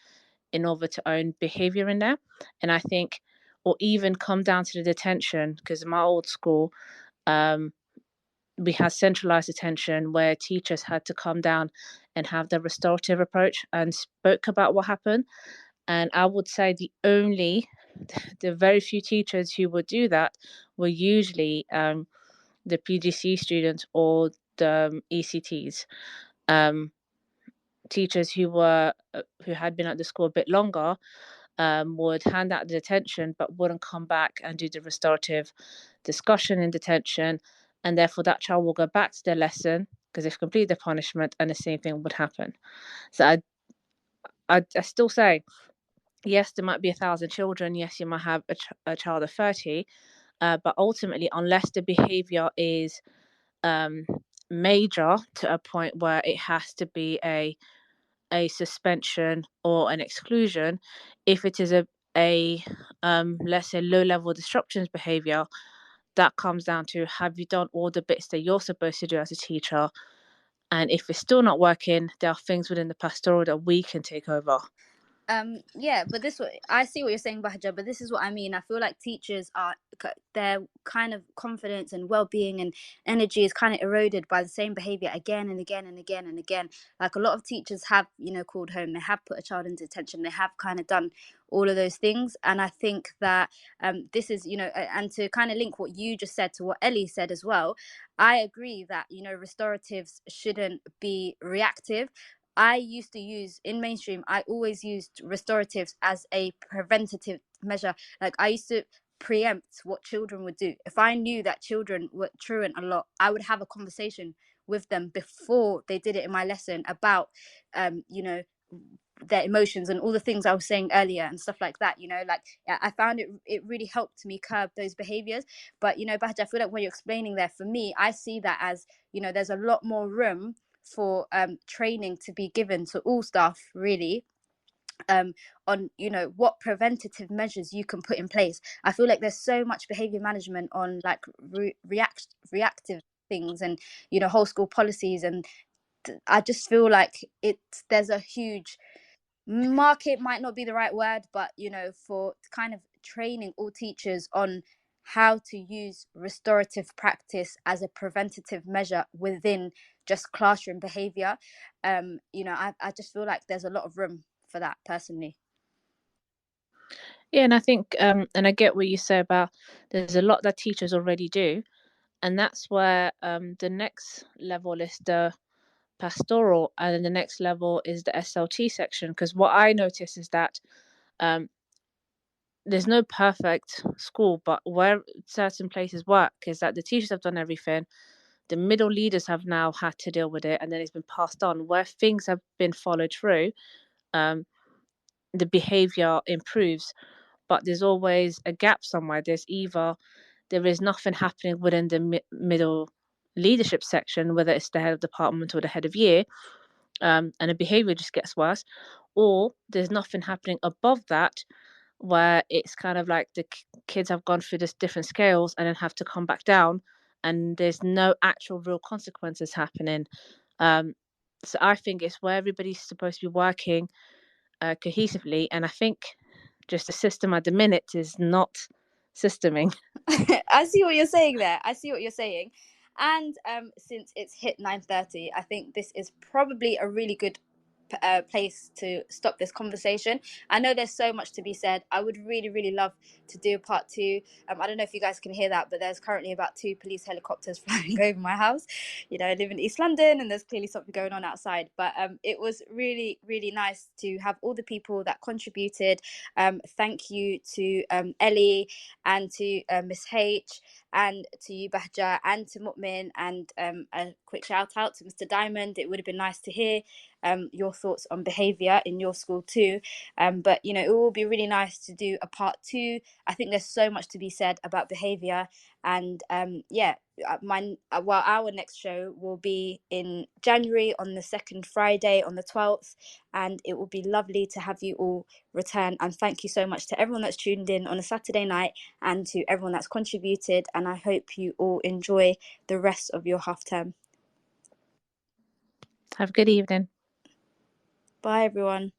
in order to own behavior in there. And I think, or even come down to the detention, because in my old school, we had centralized detention where teachers had to come down and have the restorative approach and spoke about what happened. And I would say the very few teachers who would do that were usually the PGC students or the ECTs. Teachers who had been at the school a bit longer would hand out the detention but wouldn't come back and do the restorative discussion in detention, and therefore that child will go back to their lesson because they've completed their punishment and the same thing would happen. So I still say, yes, there might be 1,000 children, yes, you might have a child of 30, but ultimately, unless the behavior is major to a point where it has to be a suspension or an exclusion, if it is a let's say low level disruptions behavior, that comes down to, have you done all the bits that you're supposed to do as a teacher? And if it's still not working, there are things within the pastoral that we can take over. Yeah, but I see what you're saying, Bahja, but this is what I mean. I feel like teachers their kind of confidence and well-being and energy is kind of eroded by the same behavior again and again and again and again. Like, a lot of teachers have, called home, they have put a child in detention, they have kind of done all of those things. And I think that this is, and to kind of link what you just said to what Ellie said as well, I agree that, restoratives shouldn't be reactive. I used to use, in mainstream, I always used restoratives as a preventative measure. Like, I used to preempt what children would do. If I knew that children were truant a lot, I would have a conversation with them before they did it in my lesson about, their emotions and all the things I was saying earlier and stuff like that. I found it really helped me curb those behaviors. But, Bahja, I feel like when you're explaining there, for me, I see that as, there's a lot more room for training to be given to all staff, really, on what preventative measures you can put in place. I feel like there's so much behavior management on like reactive things and whole school policies, and I just feel like there's a huge market, might not be the right word, but for kind of training all teachers on how to use restorative practice as a preventative measure within just classroom behavior. I just feel like there's a lot of room for that, personally. Yeah, and I think and I get what you say about there's a lot that teachers already do, and that's where the next level is the pastoral, and then the next level is the SLT section. Because what I notice is that there's no perfect school, but where certain places work is that the teachers have done everything, the middle leaders have now had to deal with it, and then it's been passed on. Where things have been followed through, the behavior improves, but there's always a gap somewhere. There is nothing happening within the middle leadership section, whether it's the head of department or the head of year, and the behavior just gets worse, or there's nothing happening above that, where it's kind of like the kids have gone through this different scales and then have to come back down, and there's no actual real consequences happening. So I think it's where everybody's supposed to be working cohesively, and I think just the system at the minute is not systeming. I see what you're saying there. And since it's hit 9:30, I think this is probably a really good place to stop this conversation. I know there's so much to be said. I would really, really love to do part two. I don't know if you guys can hear that, but there's currently about 2 police helicopters flying over my house. I live in East London, and there's clearly something going on outside. But it was really, really nice to have all the people that contributed. Thank you to Ellie, and to Miss H, and to you, Bahja, and to Mu'min, and a quick shout out to Mr. Diamond. It would have been nice to hear your thoughts on behavior in your school too, but it will be really nice to do a part 2. I think there's so much to be said about behavior, and our next show will be in January on the second Friday on the 12th, and it will be lovely to have you all return. And thank you so much to everyone that's tuned in on a Saturday night, and to everyone that's contributed, and I hope you all enjoy the rest of your half term. Have a good evening. Bye, everyone.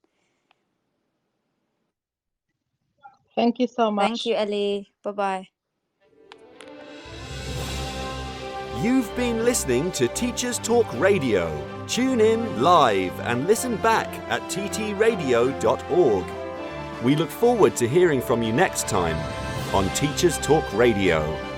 Thank you so much. Thank you, Ellie. Bye-bye. You've been listening to Teachers Talk Radio. Tune in live and listen back at ttradio.org. We look forward to hearing from you next time on Teachers Talk Radio.